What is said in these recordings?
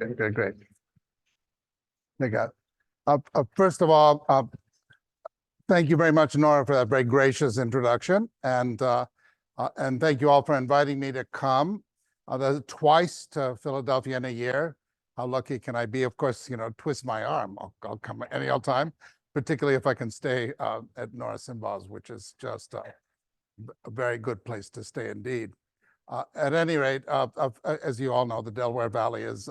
Okay, great. First of all, thank you very much, Nora, for that very gracious introduction, and thank you all for inviting me to come twice to Philadelphia in a year. How lucky can I be? Of course, twist my arm. I'll come any old time, particularly if I can stay at Nora Simba's, which is just a very good place to stay indeed. At any rate, as you all know, the Delaware Valley is,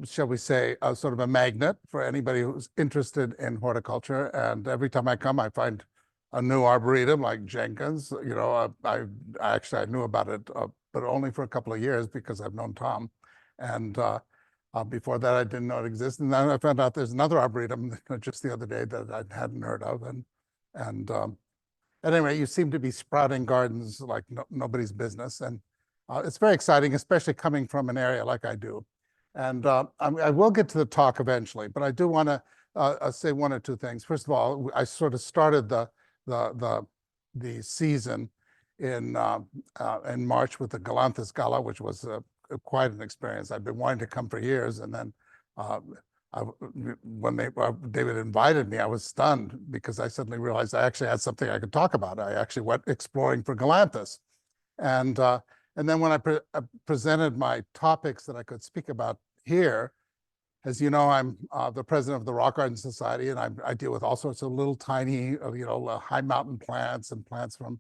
shall we say, sort of a magnet for anybody who's interested in horticulture. And every time I come, I find a new arboretum like Jenkins. I knew about it, but only for a couple of years because I've known Tom. And before that, I didn't know it existed. And then I found out there's another arboretum just the other day that I hadn't heard of. And at any rate, you seem to be sprouting gardens like nobody's business. And it's very exciting, especially coming from an area like I do. And I will get to the talk eventually, but I do want to say one or two things. First of all, I sort of started the season in March with the Galanthus Gala, which was quite an experience. I've been wanting to come for years, and then when David invited me, I was stunned because I suddenly realized I actually had something I could talk about. I actually went exploring for Galanthus, and then when I presented my topics that I could speak about here, as you know, I'm the president of the Rock Garden Society, and I deal with all sorts of little tiny, high mountain plants and plants from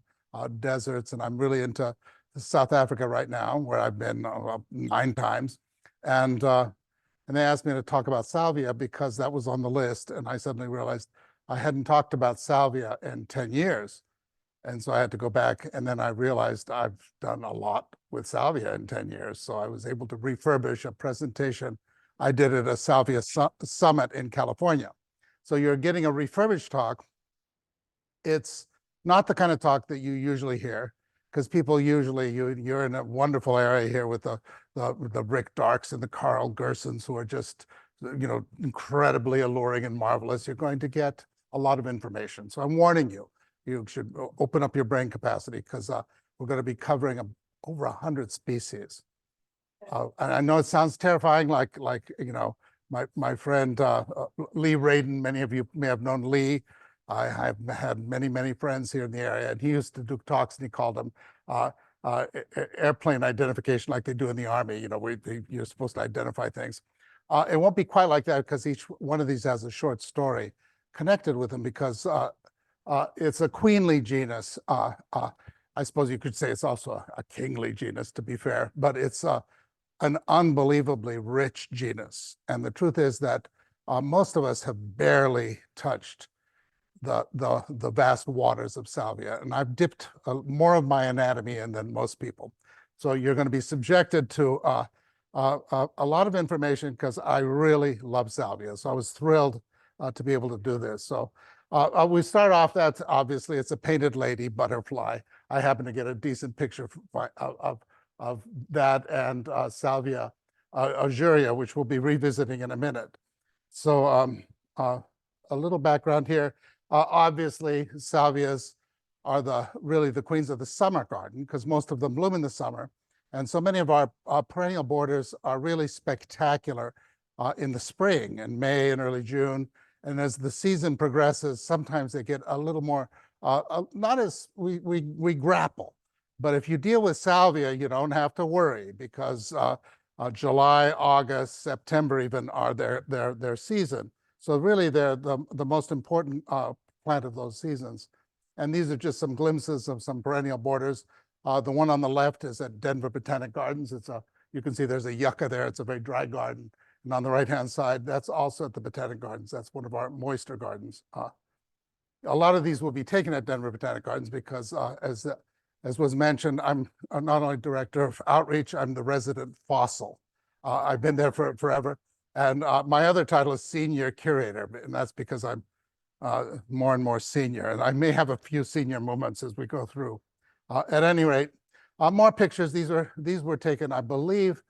deserts, and I'm really into South Africa right now, where I've been 9 times, and they asked me to talk about Salvia because that was on the list, and I suddenly realized I hadn't talked about Salvia in 10 years. And so I had to go back, and then I realized I've done a lot with Salvia in 10 years. So I was able to refurbish a presentation I did at a Salvia summit in California. So you're getting a refurbished talk. It's not the kind of talk that you usually hear, because people usually, you're in a wonderful area here with the Rick Darks and the Carl Gersons, who are just, incredibly alluring and marvelous. You're going to get a lot of information. So I'm warning you. You should open up your brain capacity, because we're going to be covering over 100 species. And I know it sounds terrifying, like my friend Lee Radin. Many of you may have known Lee. I have had many friends here in the area, and he used to do talks, and he called them airplane identification, like they do in the Army. You're supposed to identify things. It won't be quite like that, because each one of these has a short story connected with them, because it's a queenly genus. I suppose you could say it's also a kingly genus, to be fair, but it's an unbelievably rich genus. And the truth is that most of us have barely touched the vast waters of Salvia. And I've dipped more of my anatomy in than most people. So you're going to be subjected to a lot of information, because I really love Salvia. So I was thrilled to be able to do this. So we start off, that's obviously, it's a painted lady butterfly. I happen to get a decent picture of that and Salvia auguria, which we'll be revisiting in a minute. So a little background here. Obviously, salvias are really the queens of the summer garden, because most of them bloom in the summer. And so many of our perennial borders are really spectacular in the spring, in May and early June. And as the season progresses, sometimes they get a little more, not as we grapple. But if you deal with salvia, you don't have to worry, because July, August, September even are their season. So really, they're the most important plant of those seasons. And these are just some glimpses of some perennial borders. The one on the left is at Denver Botanic Gardens. You can see there's a yucca there. It's a very dry garden. And on the right-hand side, that's also at the Botanic Gardens. That's one of our moister gardens. A lot of these will be taken at Denver Botanic Gardens because, as was mentioned, I'm not only director of outreach, I'm the resident fossil. I've been there for forever. And my other title is senior curator, and that's because I'm more and more senior. And I may have a few senior moments as we go through. At any rate, more pictures. These were taken, I believe,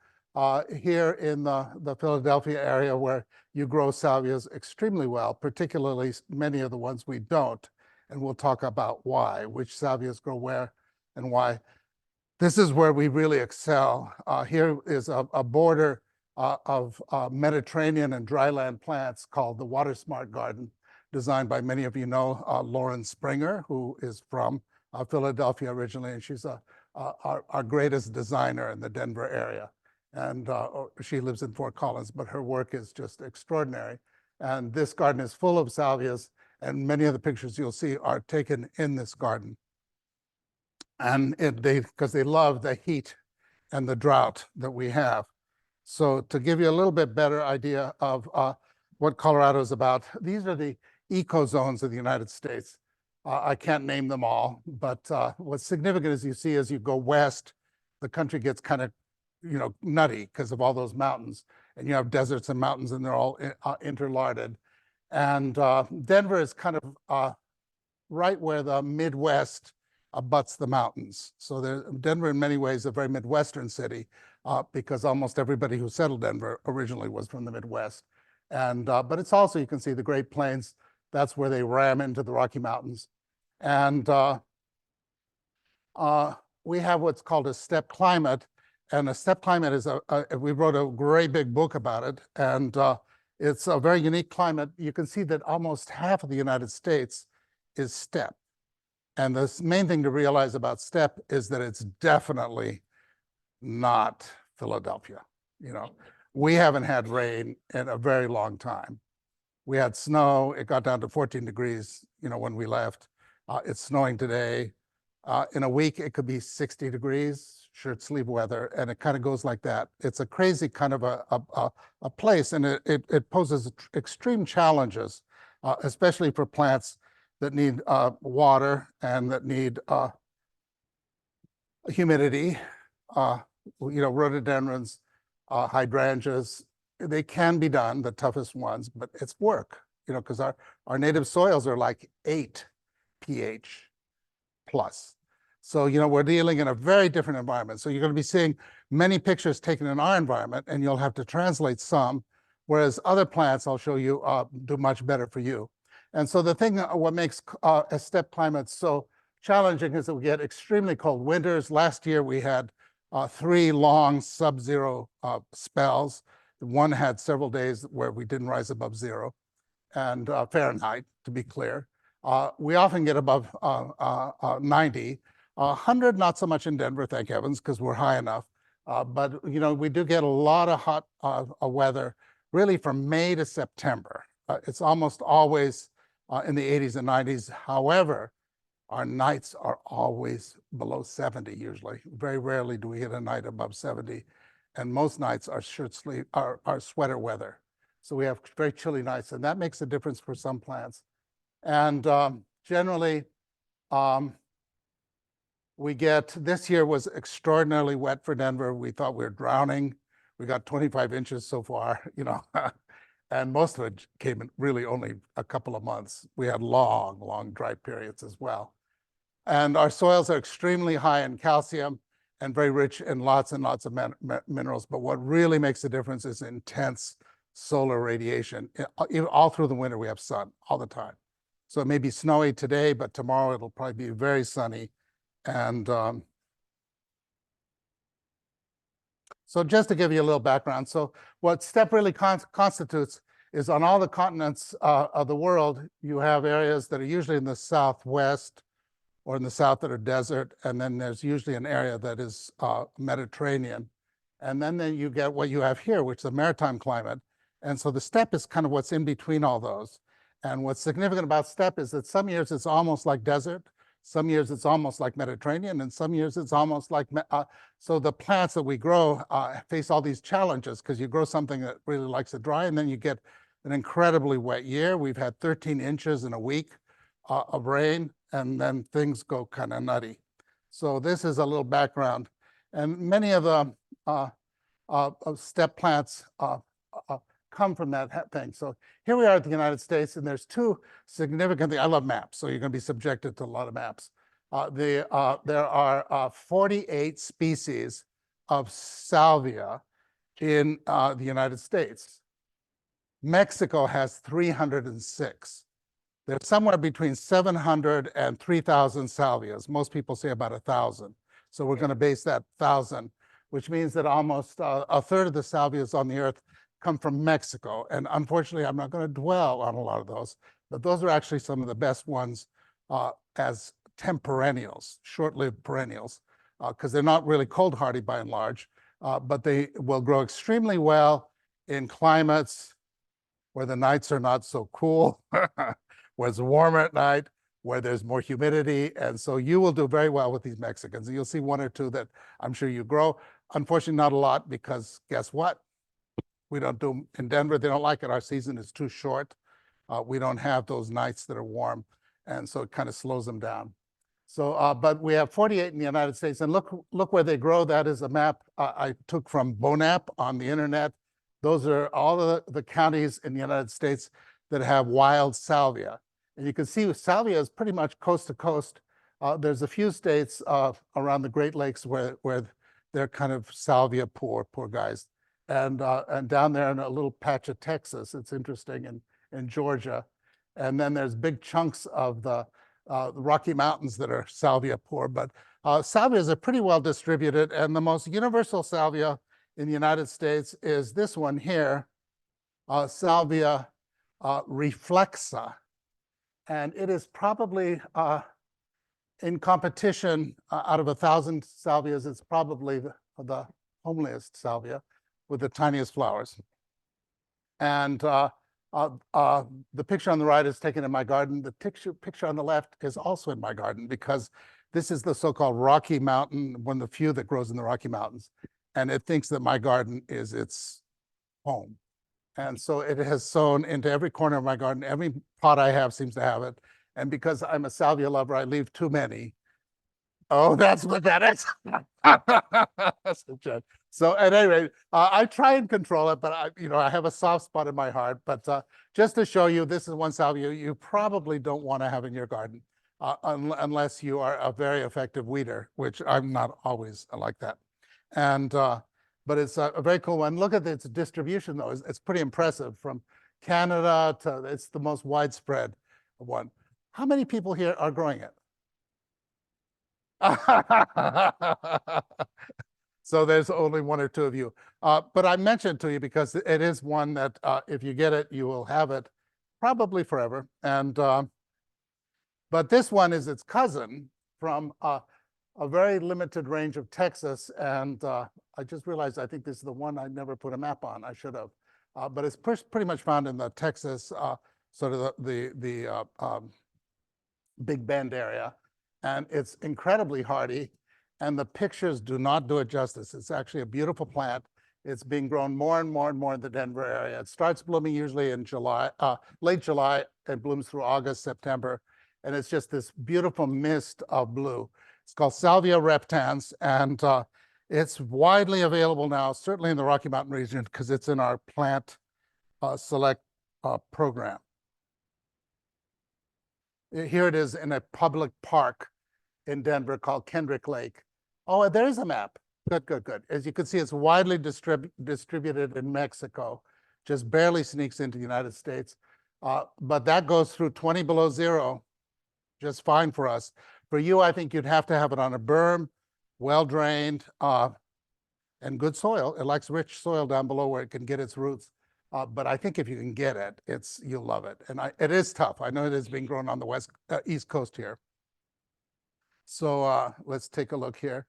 here in the Philadelphia area, where you grow salvias extremely well, particularly many of the ones we don't. And we'll talk about why, which salvias grow where and why. This is where we really excel. Here is a border of Mediterranean and dryland plants called the Watersmart Garden, designed by many of you know Lauren Springer, who is from Philadelphia originally, and she's our greatest designer in the Denver area. And she lives in Fort Collins, but her work is just extraordinary. And this garden is full of salvias, and many of the pictures you'll see are taken in this garden. And because they love the heat and the drought that we have. So to give you a little bit better idea of what Colorado is about, these are the ecozones of the United States. I can't name them all, but what's significant is you see as you go west, the country gets kind of, nutty because of all those mountains, and you have deserts and mountains, and they're all interlarded. And Denver is kind of right where the Midwest abuts the mountains. So Denver, in many ways, is a very Midwestern city because almost everybody who settled Denver originally was from the Midwest. And but it's also, you can see the Great Plains. That's where they ram into the Rocky Mountains. And we have what's called a steppe climate. And a steppe climate is we wrote a great big book about it. And it's a very unique climate. You can see that almost half of the United States is steppe. And the main thing to realize about steppe is that it's definitely not Philadelphia. We haven't had rain in a very long time. We had snow. It got down to 14 degrees, when we left. It's snowing today. In a week, it could be 60 degrees, shirt sleeve weather, and it kind of goes like that. It's a crazy kind of a place, and it poses extreme challenges, especially for plants that need water and that need humidity. Rhododendrons, hydrangeas, they can be done, the toughest ones, but it's work, because our native soils are like 8 pH plus. So, we're dealing in a very different environment. So you're going to be seeing many pictures taken in our environment, and you'll have to translate some, whereas other plants, I'll show you, do much better for you. And so the thing, what makes a steppe climate so challenging is that we get extremely cold winters. Last year, we had 3 long sub-zero spells. One had several days where we didn't rise above 0, and Fahrenheit, to be clear. We often get above 90. 100, not so much in Denver, thank heavens, because we're high enough. But, we do get a lot of hot weather, really from May to September. It's almost always in the 80s and 90s. However, our nights are always below 70 usually. Very rarely do we hit a night above 70. And most nights are shirt sleeve, are sweater weather. So we have very chilly nights, and that makes a difference for some plants. And generally, we get, this year was extraordinarily wet for Denver. We thought we were drowning. We got 25 inches so far, and most of it came in really only a couple of months. We had long, long dry periods as well. And our soils are extremely high in calcium and very rich in lots and lots of minerals. But what really makes a difference is intense solar radiation. All through the winter, we have sun all the time. So it may be snowy today, but tomorrow it'll probably be very sunny. And so just to give you a little background, so what steppe really constitutes is on all the continents of the world, you have areas that are usually in the southwest or in the south that are desert, and then there's usually an area that is Mediterranean. And then you get what you have here, which is a maritime climate. And so the steppe is kind of what's in between all those. And what's significant about steppe is that some years it's almost like desert, some years it's almost like Mediterranean, and some years it's almost like, so the plants that we grow face all these challenges because you grow something that really likes it dry, and then you get an incredibly wet year. We've had 13 inches in a week of rain, and then things go kind of nutty. So this is a little background. And many of the steppe plants come from that thing. So here we are at the United States, and there's 2 significant things. I love maps, so you're going to be subjected to a lot of maps. There are 48 species of salvia in the United States. Mexico has 306. There's somewhere between 700 and 3,000 salvias. Most people say about 1,000. So we're going to base that 1,000, which means that almost a third of the salvias on the earth come from Mexico. And unfortunately, I'm not going to dwell on a lot of those, but those are actually some of the best ones as temperennials, short-lived perennials, because they're not really cold hardy by and large, but they will grow extremely well in climates where the nights are not so cool, where it's warmer at night, where there's more humidity. And so you will do very well with these Mexicans. And you'll see one or two that I'm sure you grow. Unfortunately, not a lot, because guess what? We don't do in Denver. They don't like it. Our season is too short. We don't have those nights that are warm. And so it kind of slows them down. So, but we have 48 in the United States. And look where they grow. That is a map I took from Bonap on the internet. Those are all of the counties in the United States that have wild salvia. And you can see salvia is pretty much coast to coast. There's a few states around the Great Lakes where they're kind of salvia poor guys. And down there in a little patch of Texas, it's interesting, in Georgia. And then there's big chunks of the Rocky Mountains that are salvia poor. But salvias are pretty well distributed. And the most universal salvia in the United States is this one here, Salvia reflexa. And it is probably in competition out of 1,000 salvias, it's probably the homeliest salvia with the tiniest flowers. And the picture on the right is taken in my garden. The picture on the left is also in my garden, because this is the so-called Rocky Mountain, one of the few that grows in the Rocky Mountains. And it thinks that my garden is its home. And so it has sown into every corner of my garden. Every pot I have seems to have it. And because I'm a salvia lover, I leave too many. Oh, that's what that is. So at any rate, I try and control it, but I have a soft spot in my heart. But just to show you, this is one salvia you probably don't want to have in your garden unless you are a very effective weeder, which I'm not always like that. And but it's a very cool one. Look at its distribution, though. It's pretty impressive. From Canada to, it's the most widespread one. How many people here are growing it? So there's only one or two of you. But I mentioned to you because it is one that if you get it, you will have it probably forever. And but this one is its cousin from a very limited range of Texas. And I just realized I think this is the one I never put a map on. I should have. But it's pretty much found in the Texas, sort of the Big Bend area. And it's incredibly hardy. And the pictures do not do it justice. It's actually a beautiful plant. It's being grown more and more and more in the Denver area. It starts blooming usually in July, late July, and blooms through August, September. And it's just this beautiful mist of blue. It's called Salvia reptans, and it's widely available now, certainly in the Rocky Mountain region, because it's in our plant select program. Here it is in a public park in Denver called Kendrick Lake. Oh, there's a map. Good, good, good. As you can see, it's widely distributed in Mexico, just barely sneaks into the United States. But that goes through 20 below zero, just fine for us. For you, I think you'd have to have it on a berm, well-drained, and good soil. It likes rich soil down below where it can get its roots. But I think if you can get it, you'll love it. And it is tough. I know it is being grown on the East Coast here. So let's take a look here.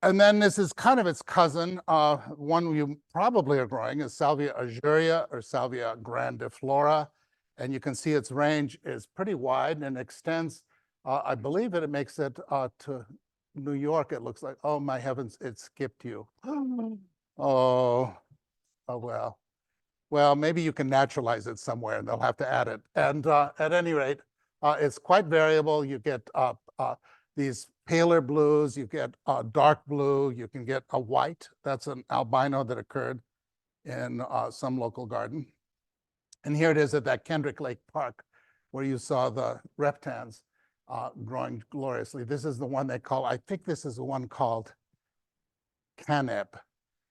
And then this is kind of its cousin. One you probably are growing is Salvia azurea or Salvia grandiflora. And you can see its range is pretty wide and extends. I believe it makes it to New York, it looks like. Oh, my heavens, it skipped you. Oh well. Well, maybe you can naturalize it somewhere and they'll have to add it. And at any rate, it's quite variable. You get these paler blues, you get dark blue, you can get a white. That's an albino that occurred in some local garden. And here it is at that Kendrick Lake Park where you saw the reptans growing gloriously. This is the one they call, I think this is the one called Caneb.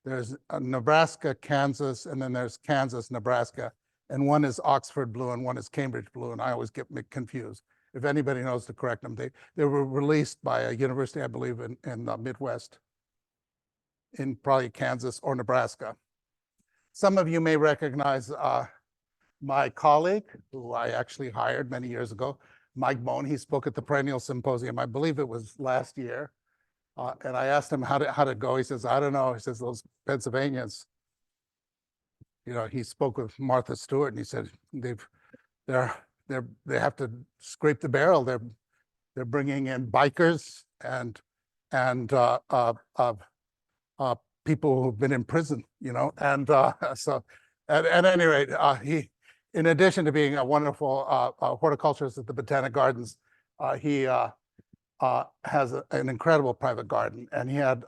There's Nebraska, Kansas, and then there's Kansas, Nebraska. And one is Oxford blue and one is Cambridge blue, and I always get confused. if anybody knows to correct them. They were released by a university, I believe, in the Midwest, in probably Kansas or Nebraska. Some of you may recognize my colleague, who I actually hired many years ago, Mike Bone. He spoke at the Perennial Symposium, I believe it was last year. And I asked him how to go. He says, I don't know. He says, those Pennsylvanians, you know, he spoke with Martha Stewart and he said, they have to scrape the barrel. They're bringing in bikers and people who've been in prison, you know. And so at any rate, he, in addition to being a wonderful horticulturist at the Botanic Gardens, he has an incredible private garden. And he had,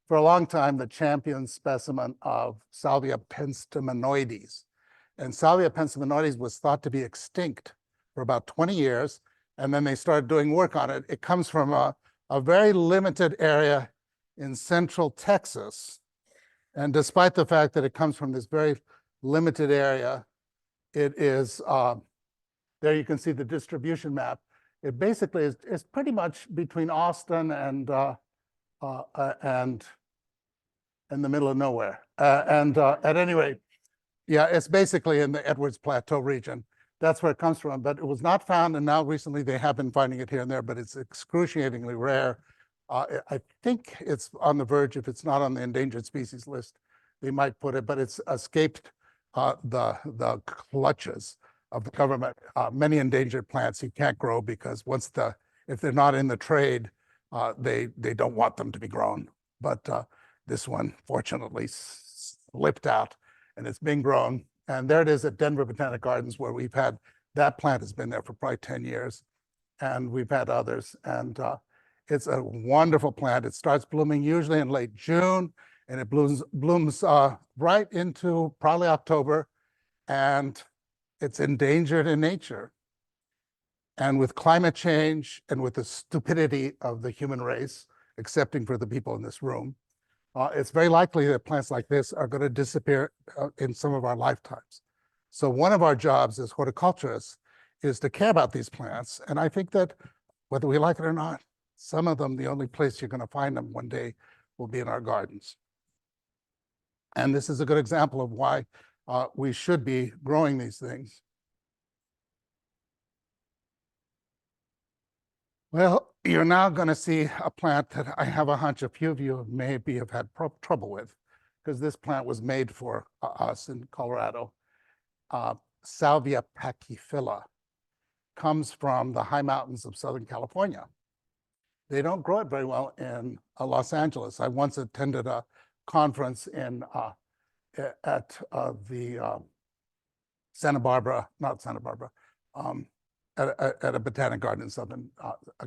for a long time, the champion specimen of Salvia pensteminoides. And Salvia pensteminoides was thought to be extinct for about 20 years. And then they started doing work on it. It comes from a very limited area in central Texas. And despite the fact that it comes from this very limited area, it is, there you can see the distribution map. It basically is pretty much between Austin and the middle of nowhere. At any rate, yeah, it's basically in the Edwards Plateau region. That's where it comes from, but it was not found, and now recently they have been finding it here and there, but it's excruciatingly rare. I think it's on the verge, if it's not on the endangered species list, they might put it, but it's escaped the clutches of the government. Many endangered plants you can't grow because if they're not in the trade, they don't want them to be grown. But this one fortunately slipped out and it's been grown. And there it is at Denver Botanic Gardens, where we've had, that plant has been there for probably 10 years. And we've had others. And it's a wonderful plant. It starts blooming usually in late June, and it blooms right into probably October. And it's endangered in nature. And with climate change and with the stupidity of the human race, excepting for the people in this room, it's very likely that plants like this are going to disappear in some of our lifetimes. So one of our jobs as horticulturists is to care about these plants. And I think that whether we like it or not, some of them, the only place you're going to find them one day will be in our gardens. And this is a good example of why we should be growing these things. Well, you're now going to see a plant that I have a hunch a few of you maybe have had trouble with, because this plant was made for us in Colorado. Salvia pachyphylla comes from the high mountains of Southern California. They don't grow it very well in Los Angeles. I once attended a conference at the Santa Barbara, not Santa Barbara, at a botanic garden in Southern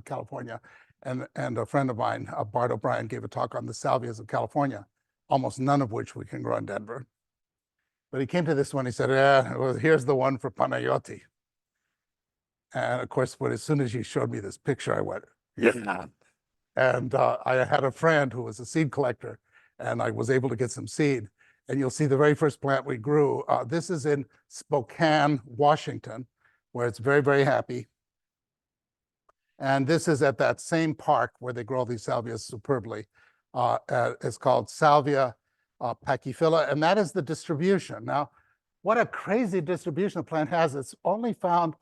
California. And a friend of mine, Bart O'Brien, gave a talk on the salvias of California, almost none of which we can grow in Denver. But he came to this one, he said, well, here's the one for Panayoti. And of course, as soon as he showed me this picture, I went, yeah. And I had a friend who was a seed collector, and I was able to get some seed. And you'll see the very first plant we grew. This is in Spokane, Washington, where it's very, very happy. And this is at that same park where they grow these salvias superbly. It's called Salvia pachyphylla, and that is the distribution. Now, what a crazy distribution the plant has. It's only found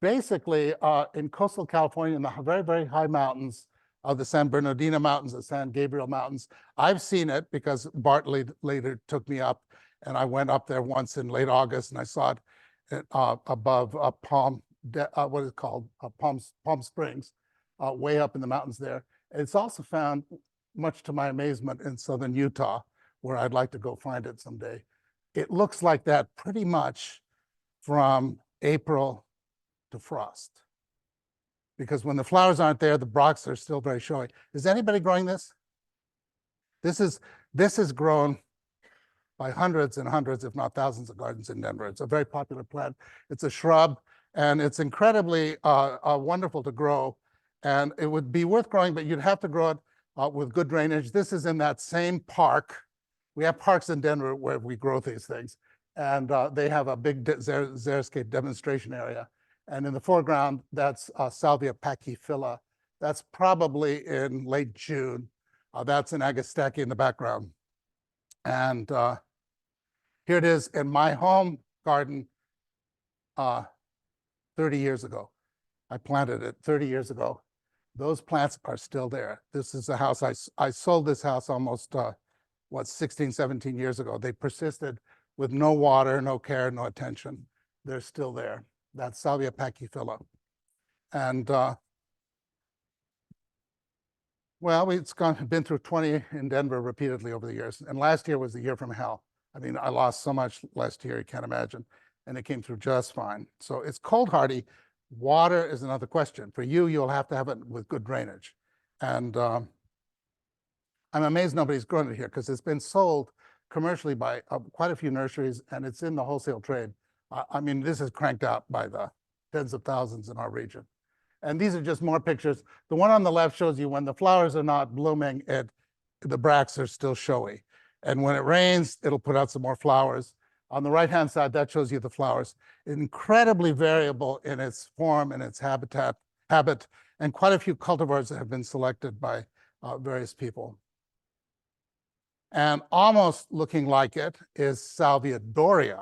basically in coastal California in the very, very high mountains of the San Bernardino Mountains, the San Gabriel Mountains. I've seen it because Bart later took me up, and I went up there once in late August, and I saw it above Palm Springs, way up in the mountains there. It's also found, much to my amazement, in southern Utah, where I'd like to go find it someday. It looks like that pretty much from April to frost, because when the flowers aren't there, the bracts are still very showy. Is anybody growing this? This is grown by hundreds and hundreds, if not thousands, of gardens in Denver. It's a very popular plant. It's a shrub, and it's incredibly wonderful to grow. And it would be worth growing, but you'd have to grow it with good drainage. This is in that same park. We have parks in Denver where we grow these things. And they have a big Xeriscape demonstration area. And in the foreground, that's Salvia pachyphylla. That's probably in late June. That's an Agastache in the background. And here it is in my home garden 30 years ago. I planted it 30 years ago. Those plants are still there. This is a house, I sold this house almost, 16, 17 years ago. They persisted with no water, no care, no attention. They're still there. That's Salvia pachyphylla. And well, been through 20 in Denver repeatedly over the years. And last year was the year from hell. I mean, I lost so much last year, you can't imagine. And it came through just fine. So it's cold hardy. Water is another question. For you, you'll have to have it with good drainage. And I'm amazed nobody's grown it here because it's been sold commercially by quite a few nurseries, and it's in the wholesale trade. I mean, this is cranked out by the tens of thousands in our region. And these are just more pictures. The one on the left shows you when the flowers are not blooming, the bracts are still showy. And when it rains, it'll put out some more flowers. On the right-hand side, that shows you the flowers. Incredibly variable in its form and its habit, and quite a few cultivars that have been selected by various people. And almost looking like it is Salvia dorii,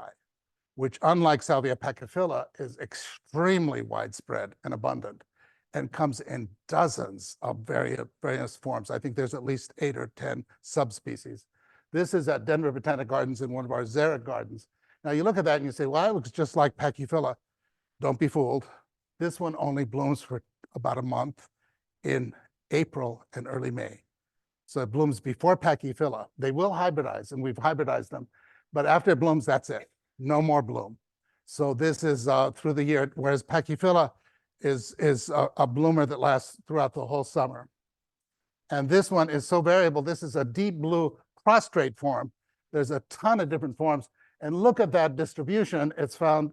which, unlike Salvia pachyphylla, is extremely widespread and abundant and comes in dozens of various forms. I think there's at least 8 or 10 subspecies. This is at Denver Botanic Gardens in one of our Xeric gardens. Now you look at that and you say, well, it looks just like pachyphylla. Don't be fooled. This one only blooms for about a month in April and early May. So it blooms before pachyphylla. They will hybridize, and we've hybridized them. But after it blooms, that's it. No more bloom. So this is through the year, whereas pachyphylla is a bloomer that lasts throughout the whole summer. And this one is so variable. This is a deep blue prostrate form. There's a ton of different forms. And look at that distribution. It's found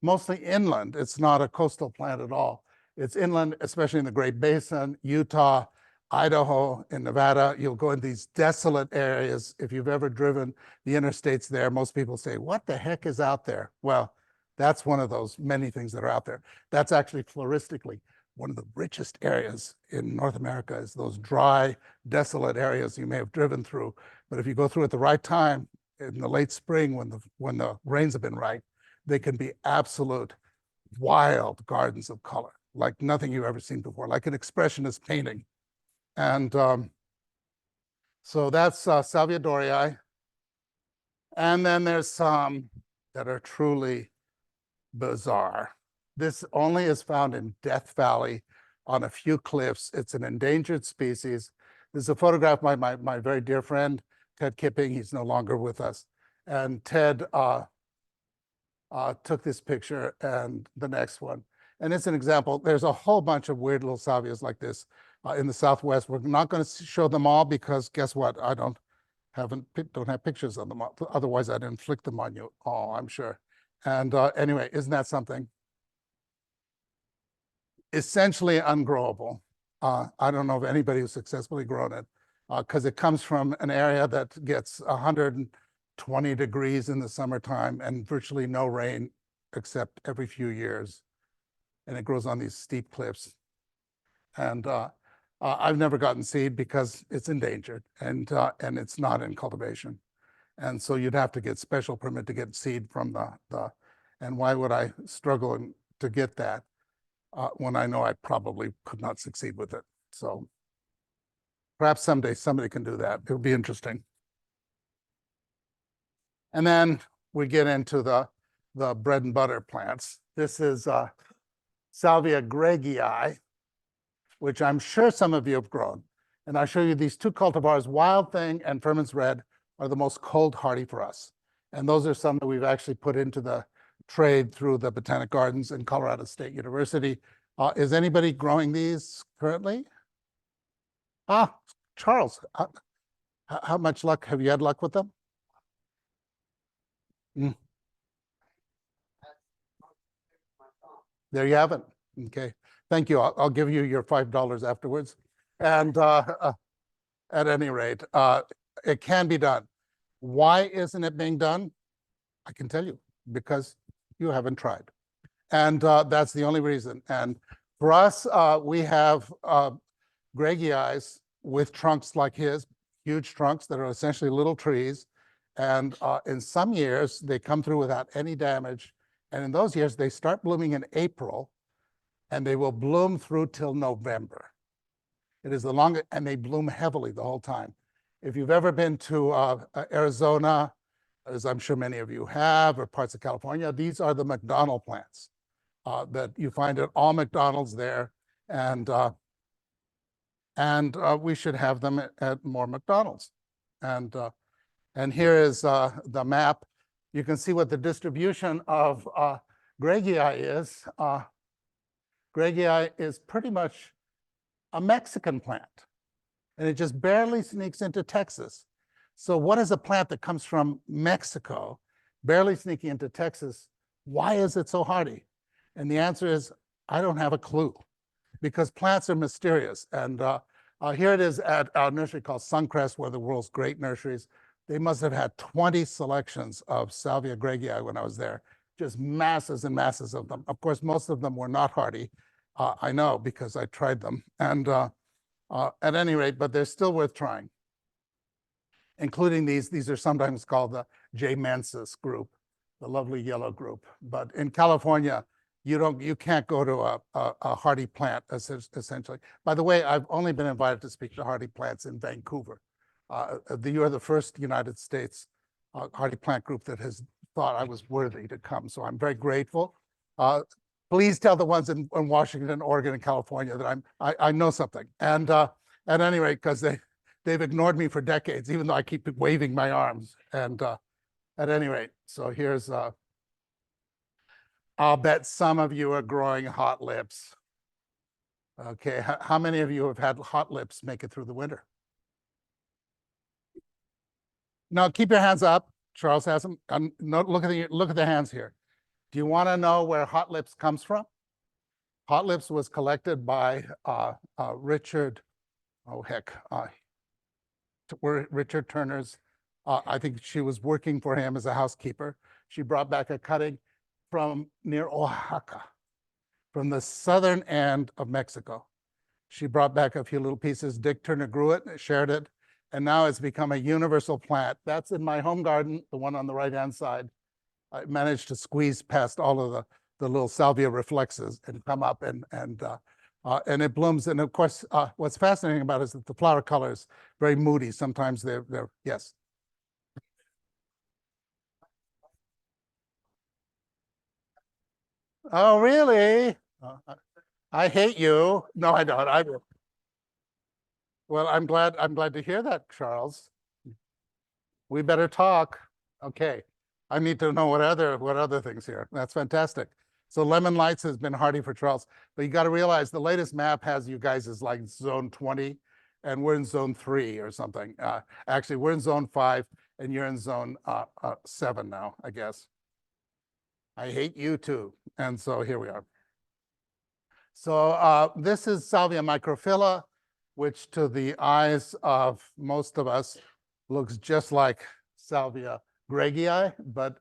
mostly inland. It's not a coastal plant at all. It's inland, especially in the Great Basin, Utah, Idaho, and Nevada. You'll go in these desolate areas. If you've ever driven the interstates there, most people say, what the heck is out there? Well, that's one of those many things that are out there. That's actually floristically one of the richest areas in North America, is those dry, desolate areas you may have driven through. But if you go through at the right time, in the late spring, when the rains have been right, they can be absolute wild gardens of color, like nothing you've ever seen before, like an expressionist painting. And so that's Salvia dorii. And then there's some that are truly bizarre. This only is found in Death Valley on a few cliffs. It's an endangered species. This is a photograph by my very dear friend, Ted Kipping. He's no longer with us. And Ted took this picture and the next one. And it's an example. There's a whole bunch of weird little salvias like this in the Southwest. We're not going to show them all because guess what? I don't have pictures of them. Otherwise, I'd inflict them on you all, I'm sure. And anyway, isn't that something? Essentially ungrowable. I don't know of anybody who's successfully grown it because it comes from an area that gets 120 degrees in the summertime and virtually no rain except every few years. And it grows on these steep cliffs. And I've never gotten seed because it's endangered and it's not in cultivation. And so you'd have to get special permit to get seed from and why would I struggle to get that when I know I probably could not succeed with it? So perhaps someday somebody can do that. It would be interesting. And then we get into the bread and butter plants. This is Salvia gregii, which I'm sure some of you have grown. And I'll show you these two cultivars, Wild Thing and Furman's Red, are the most cold hardy for us. And those are some that we've actually put into the trade through the Botanic Gardens in Colorado State University. Is anybody growing these currently? Charles, how much luck? Have you had luck with them? There you have it. Okay, thank you. I'll give you your $5 afterwards. And at any rate, it can be done. Why isn't it being done? I can tell you, because you haven't tried. And that's the only reason. And for us, we have Gregii with trunks like his, huge trunks that are essentially little trees. And in some years, they come through without any damage. And in those years, they start blooming in April, and they will bloom through till November. It is the longest, and they bloom heavily the whole time. If you've ever been to Arizona, as I'm sure many of you have, or parts of California, these are the McDonald plants that you find at all McDonald's there. And we should have them at more McDonald's. And here is the map. You can see what the distribution of Gregii is. Gregii is pretty much a Mexican plant, and it just barely sneaks into Texas. So what is a plant that comes from Mexico, barely sneaking into Texas? Why is it so hardy? And the answer is, I don't have a clue, because plants are mysterious. And here it is at our nursery called Suncrest, one of the world's great nurseries. They must have had 20 selections of Salvia Gregii when I was there, just masses and masses of them. Of course, most of them were not hardy. I know because I tried them. And at any rate, but they're still worth trying, including these. These are sometimes called the J. mensis group, the lovely yellow group. But in California, you can't go to a hardy plant, essentially. By the way, I've only been invited to speak to hardy plants in Vancouver. You are the first United States hardy plant group that has thought I was worthy to come. So I'm very grateful. Please tell the ones in Washington, Oregon, and California that I know something. And at any rate, because they've ignored me for decades, even though I keep waving my arms. And at any rate, so here's, I'll bet some of you are growing hot lips. Okay, how many of you have had hot lips make it through the winter? Now, keep your hands up. Charles has them. Look at the hands here. Do you want to know where hot lips comes from? Hot lips was collected by Richard, Richard Turner's. I think she was working for him as a housekeeper. She brought back a cutting from near Oaxaca, from the southern end of Mexico. She brought back a few little pieces. Dick Turner grew it, shared it, and now it's become a universal plant. That's in my home garden, the one on the right-hand side. I managed to squeeze past all of the little salvia reflexes and come up and it blooms. And of course, what's fascinating about it is that the flower color is very moody. Sometimes they're yes. Oh, really? I hate you. No, I don't. Well, I'm glad to hear that, Charles. We better talk. Okay. I need to know what other things here. That's fantastic. So lemon lights has been hardy for Charles, but you got to realize the latest map has you guys as like zone 20, and we're in zone 3 or something. Actually, we're in zone 5, and you're in zone 7 now, I guess. I hate you too. And so here we are. So this is Salvia microphylla, which to the eyes of most of us looks just like Salvia Gregii, but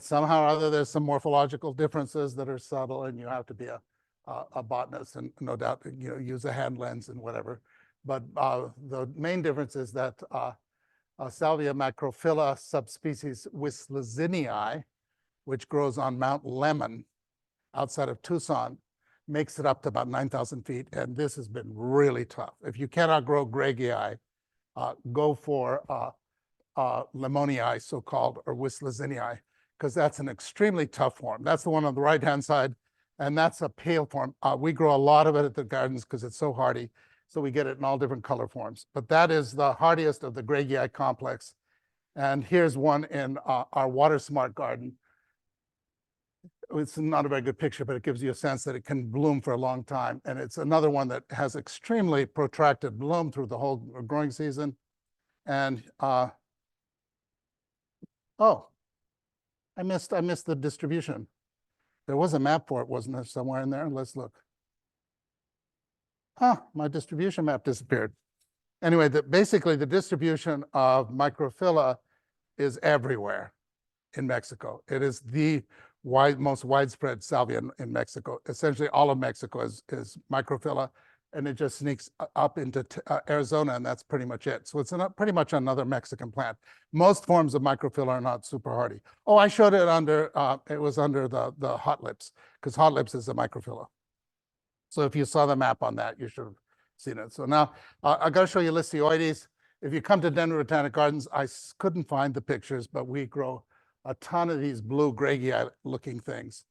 somehow or other there's some morphological differences that are subtle, and you have to be a botanist and no doubt use a hand lens and whatever. But the main difference is that Salvia microphylla subspecies Westlezinii, which grows on Mount Lemmon outside of Tucson, makes it up to about 9,000 feet, and this has been really tough. If you cannot grow Gregii, go for Lemoniae, so-called, or Westlezinii, because that's an extremely tough form. That's the one on the right-hand side, and that's a pale form. We grow a lot of it at the gardens because it's so hardy, so we get it in all different color forms. But that is the hardiest of the Gregii complex. And here's one in our Watersmart garden. It's not a very good picture, but it gives you a sense that it can bloom for a long time. And it's another one that has extremely protracted bloom through the whole growing season. And oh, I missed the distribution. There was a map for it, wasn't there, somewhere in there? Let's look. My distribution map disappeared. Anyway, basically the distribution of microphylla is everywhere in Mexico. It is the most widespread salvia in Mexico. Essentially, all of Mexico is microphylla, and it just sneaks up into Arizona, and that's pretty much it. So it's pretty much another Mexican plant. Most forms of microphylla are not super hardy. Oh, I showed it under, it was under the hot lips, because hot lips is a microphylla. So if you saw the map on that, you should have seen it. So now I got to show you Lamiaceae. If you come to Denver Botanic Gardens, I couldn't find the pictures, but we grow a ton of these blue Greggii looking things.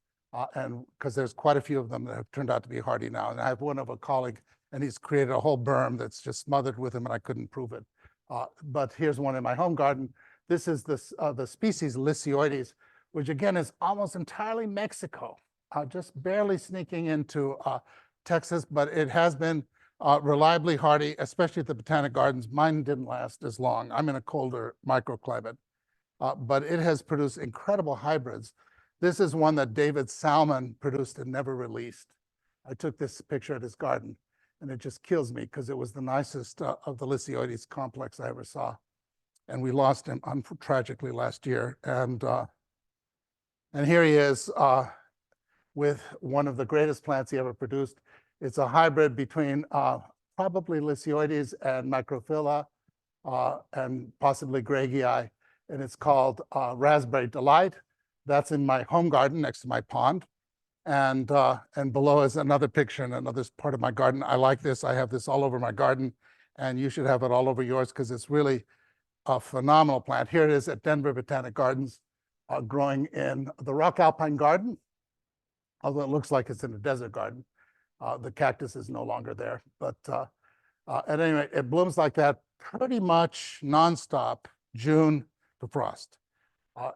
And because there's quite a few of them that have turned out to be hardy now. And I have one of a colleague, and he's created a whole berm that's just smothered with them, and I couldn't prove it. But here's one in my home garden. This is the species Lamiaceae, which again is almost entirely Mexico, just barely sneaking into Texas, but it has been reliably hardy, especially at the Botanic Gardens. Mine didn't last as long. I'm in a colder microclimate, but it has produced incredible hybrids. This is one that David Salmon produced and never released. I took this picture at his garden, and it just kills me because it was the nicest of the Lamiaceae complex I ever saw. And we lost him tragically last year. And here he is with one of the greatest plants he ever produced. It's a hybrid between probably Lamiaceae and microphylla and possibly Greggii, and it's called Raspberry Delight. That's in my home garden next to my pond. And below is another picture in another part of my garden. I like this. I have this all over my garden, and you should have it all over yours because it's really a phenomenal plant. Here it is at Denver Botanic Gardens, growing in the Rock Alpine Garden, although it looks like it's in a desert garden. The cactus is no longer there. But at any rate, it blooms like that pretty much nonstop, June to frost.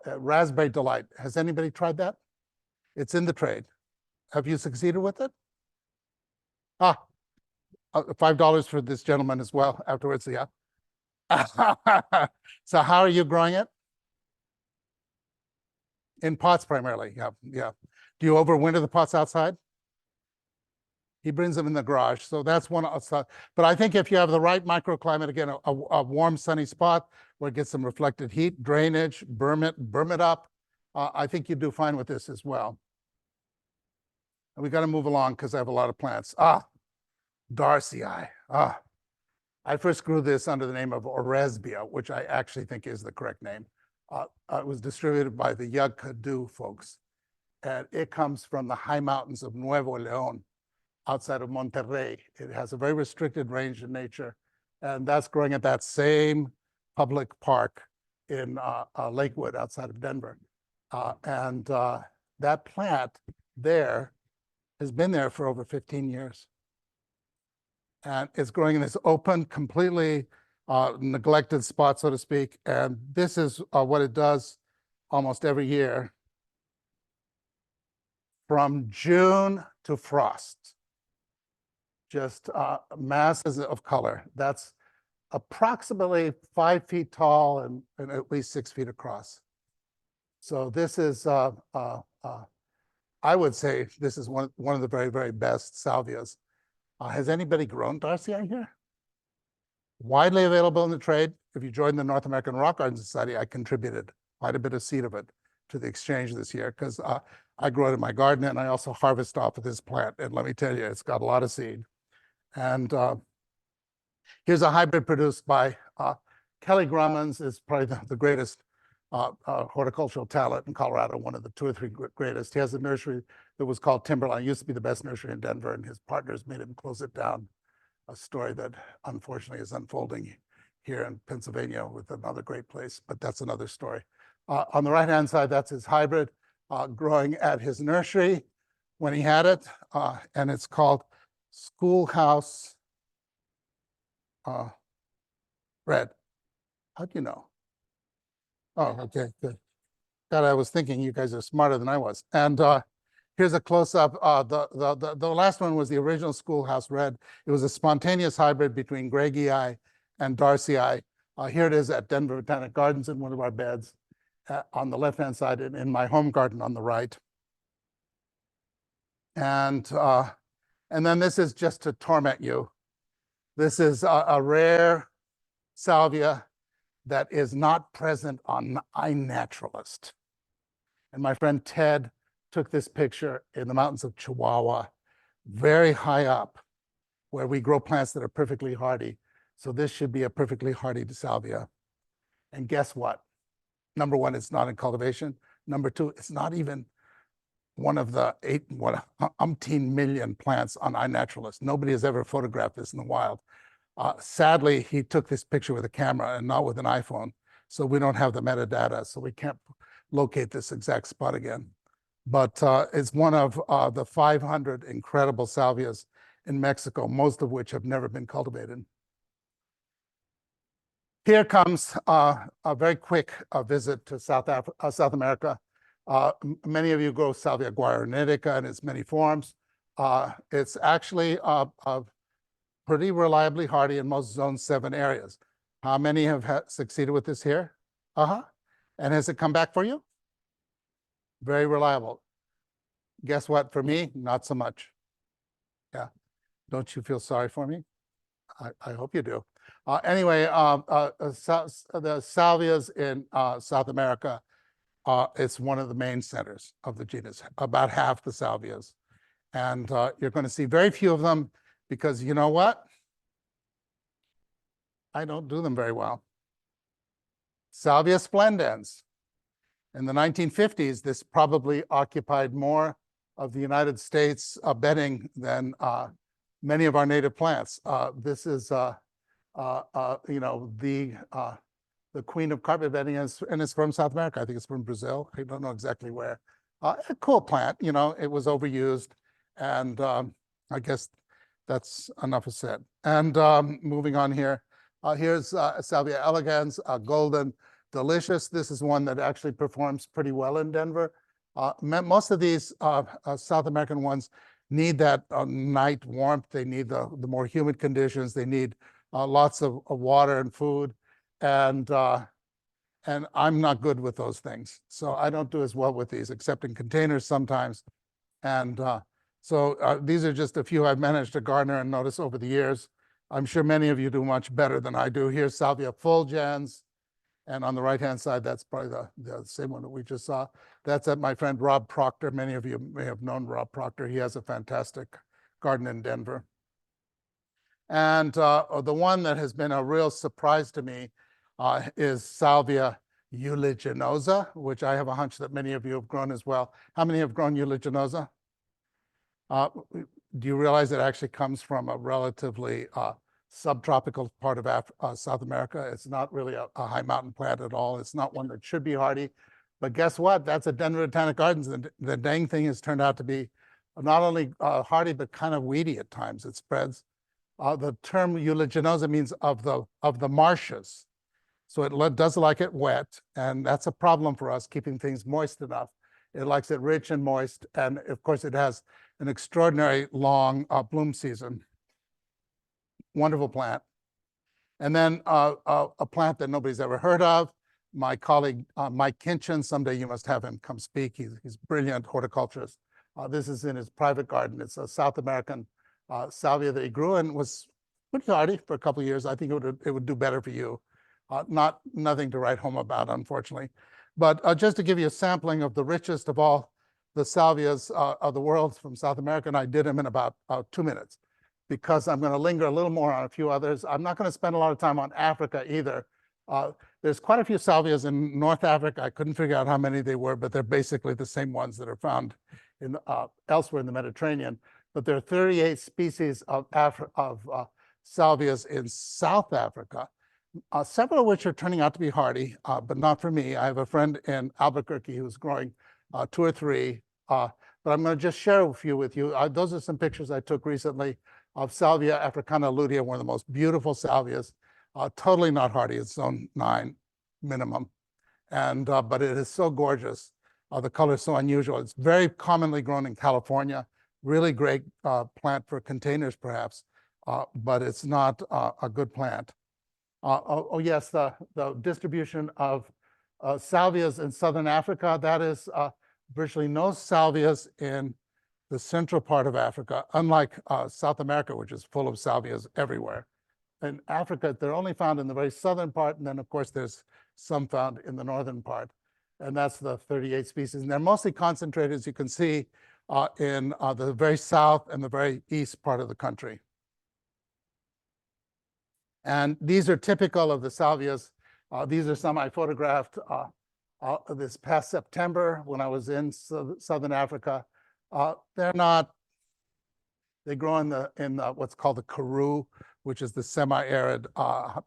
Raspberry Delight. Has anybody tried that? It's in the trade. Have you succeeded with it? $5 for this gentleman as well afterwards, yeah. So how are you growing it? In pots primarily, yeah. Do you overwinter the pots outside? He brings them in the garage, so that's one outside. But I think if you have the right microclimate, again, a warm, sunny spot where it gets some reflected heat, drainage, berm it up, I think you do fine with this as well. And we got to move along because I have a lot of plants. Darcii. I first grew this under the name of Oresbia, which I actually think is the correct name. It was distributed by the Yagkadu folks, and it comes from the high mountains of Nuevo León, outside of Monterrey. It has a very restricted range in nature, and that's growing at that same public park in Lakewood outside of Denver. That plant there has been there for over 15 years. And it's growing in this open, completely neglected spot, so to speak. And this is what it does almost every year from June to frost. Just masses of color. That's approximately 5 feet tall and at least 6 feet across. So this is, I would say this is one of the very, very best salvias. Has anybody grown Darcii here? Widely available in the trade. If you join the North American Rock Garden Society, I contributed quite a bit of seed of it to the exchange this year because I grow it in my garden and I also harvest off of this plant. And let me tell you, it's got a lot of seed. And here's a hybrid produced by Kelly Grummons, is probably the greatest horticultural talent in Colorado, one of the 2 or 3 greatest. He has a nursery that was called Timberline. It used to be the best nursery in Denver, and his partners made him close it down. A story that unfortunately is unfolding here in Pennsylvania with another great place, but that's another story. On the right-hand side, that's his hybrid growing at his nursery when he had it, and it's called Schoolhouse Red. How do you know? Oh, okay, good. God, I was thinking you guys are smarter than I was. And here's a close-up. The last one was the original Schoolhouse Red. It was a spontaneous hybrid between Greggii and Darcii. Here it is at Denver Botanic Gardens in one of our beds on the left-hand side and in my home garden on the right. And then this is just to torment you. This is a rare salvia that is not present on iNaturalist. And my friend Ted took this picture in the mountains of Chihuahua, very high up, where we grow plants that are perfectly hardy. So this should be a perfectly hardy salvia. And guess what? Number one, it's not in cultivation. Number two, it's not even one of the umpteen million plants on iNaturalist. Nobody has ever photographed this in the wild. Sadly, he took this picture with a camera and not with an iPhone. So we don't have the metadata, so we can't locate this exact spot again. But it's one of the 500 incredible salvias in Mexico, most of which have never been cultivated. Here comes a very quick visit to South America. Many of you grow Salvia guaranitica in its many forms. It's actually pretty reliably hardy in most Zone 7 areas. How many have succeeded with this here? And has it come back for you? Very reliable. Guess what? For me, not so much. Yeah. Don't you feel sorry for me? I hope you do. Anyway, the salvias in South America, it's one of the main centers of the genus, about half the salvias. And you're going to see very few of them because you know what? I don't do them very well. Salvia splendens. In the 1950s, this probably occupied more of the United States bedding than many of our native plants. This is, you know, the queen of carpet bedding, and it's from South America. I think it's from Brazil. I don't know exactly where. A cool plant, you know, it was overused, and I guess that's enough said. And moving on here, here's Salvia elegans, golden, delicious. This is one that actually performs pretty well in Denver. Most of these South American ones need that night warmth. They need the more humid conditions. They need lots of water and food. And I'm not good with those things. So I don't do as well with these, except in containers sometimes. And so these are just a few I've managed to garner and notice over the years. I'm sure many of you do much better than I do. Here's Salvia fulgens. And on the right-hand side, that's probably the same one that we just saw. That's at my friend Rob Proctor. Many of you may have known Rob Proctor. He has a fantastic garden in Denver. And the one that has been a real surprise to me is Salvia uliginosa, which I have a hunch that many of you have grown as well. How many have grown uliginosa? Do you realize it actually comes from a relatively subtropical part of South America? It's not really a high mountain plant at all. It's not one that should be hardy. But guess what? That's at Denver Botanic Gardens. The dang thing has turned out to be not only hardy, but kind of weedy at times. It spreads. The term uliginosa means of the marshes. So it does like it wet, and that's a problem for us, keeping things moist enough. It likes it rich and moist, and of course it has an extraordinary long bloom season. Wonderful plant. And then a plant that nobody's ever heard of, my colleague Mike Kinchin, someday you must have him come speak. He's a brilliant horticulturist. This is in his private garden. It's a South American salvia that he grew and was pretty hardy for a couple of years. I think it would do better for you. Nothing to write home about, unfortunately. But just to give you a sampling of the richest of all the salvias of the world from South America, and I did them in about 2 minutes, because I'm going to linger a little more on a few others. I'm not going to spend a lot of time on Africa either. There's quite a few salvias in North Africa. I couldn't figure out how many they were, but they're basically the same ones that are found in elsewhere in the Mediterranean. But there are 38 species of salvias in South Africa, several of which are turning out to be hardy, but not for me. I have a friend in Albuquerque who's growing 2 or 3, but I'm going to just share a few with you. Those are some pictures I took recently of Salvia africana lutea, one of the most beautiful salvias, totally not hardy. It's Zone 9 minimum, and but it is so gorgeous. The color is so unusual. It's very commonly grown in California. Really great plant for containers, perhaps, but it's not a good plant. Oh yes, the distribution of salvias in Southern Africa, that is virtually no salvias in the central part of Africa, unlike South America, which is full of salvias everywhere. In Africa, they're only found in the very southern part, and then of course there's some found in the northern part. and that's the 38 species. And they're mostly concentrated, as you can see, in the very south and the very east part of the country. And these are typical of the salvias. These are some I photographed this past September when I was in Southern Africa. They grow in what's called the Karoo, which is the semi-arid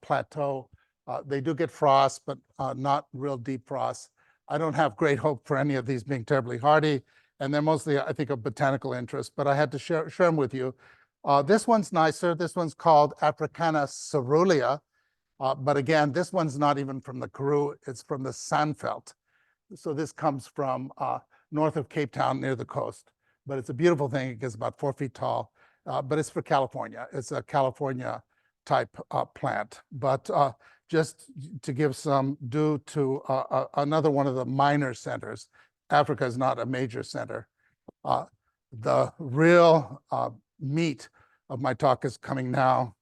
plateau. They do get frost, but not real deep frost. I don't have great hope for any of these being terribly hardy, and they're mostly, I think, of botanical interest, but I had to share them with you. This one's nicer. This one's called Africana cerulean. But again, this one's not even from the Karoo, it's from the Sandveld. So this comes from north of Cape Town near the coast. But it's a beautiful thing. It gets about 4 feet tall, but it's for California. It's a California type plant. But just to give some due to another one of the minor centers, Africa is not a major center. The real meat of my talk is coming now,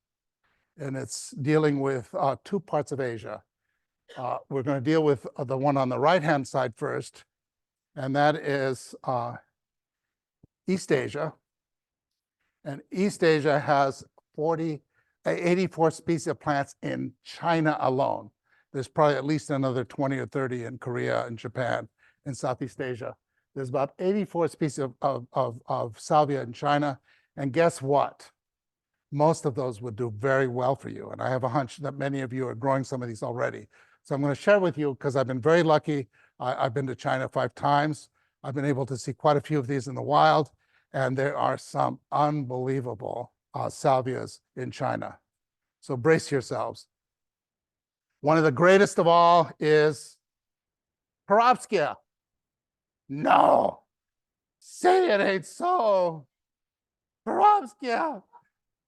and it's dealing with 2 parts of Asia. We're going to deal with the one on the right-hand side first, and that is East Asia. And East Asia has 84 species of plants in China alone. There's probably at least another 20 or 30 in Korea and Japan and Southeast Asia. There's about 84 species of salvia in China. And guess what? Most of those would do very well for you. And I have a hunch that many of you are growing some of these already. So I'm going to share with you, because I've been very lucky. I've been to China 5 times. I've been able to see quite a few of these in the wild. And there are some unbelievable salvias in China. So brace yourselves. One of the greatest of all is Perovskia. No, say it ain't so. Perovskia,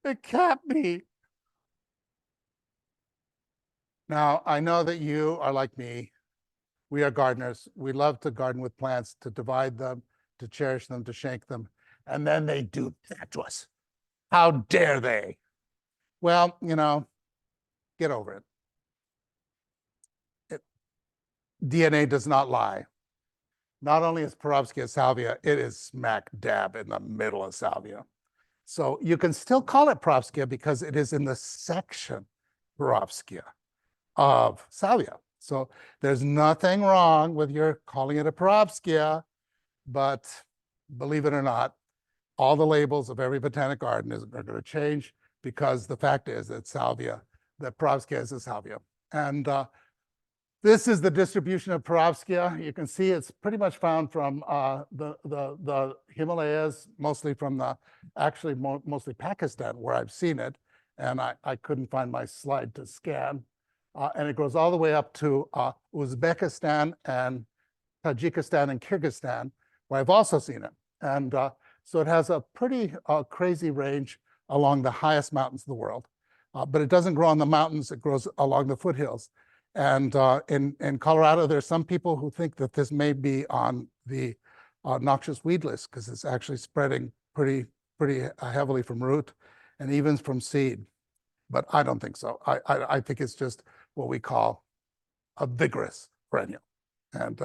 it can't be. Now, I know that you are like me. We are gardeners. We love to garden with plants, to divide them, to cherish them, to shank them. And then they do that to us. How dare they? Well, you know, get over it. DNA does not lie. Not only is Perovskia salvia, it is smack dab in the middle of salvia. So you can still call it Perovskia because it is in the section Perovskia of salvia. So there's nothing wrong with your calling it a Perovskia, but believe it or not, all the labels of every botanic garden are going to change, because the fact is that salvia, that Perovskia is a salvia. And this is the distribution of Perovskia. You can see it's pretty much found from the Himalayas, mostly from mostly Pakistan, where I've seen it. And I couldn't find my slide to scan. And it goes all the way up to Uzbekistan and Tajikistan and Kyrgyzstan, where I've also seen it. And so it has a pretty crazy range along the highest mountains of the world. But it doesn't grow on the mountains, it grows along the foothills. And in Colorado, there's some people who think that this may be on the noxious weed list, because it's actually spreading pretty heavily from root and even from seed. But I don't think so. I think it's just what we call a vigorous perennial, and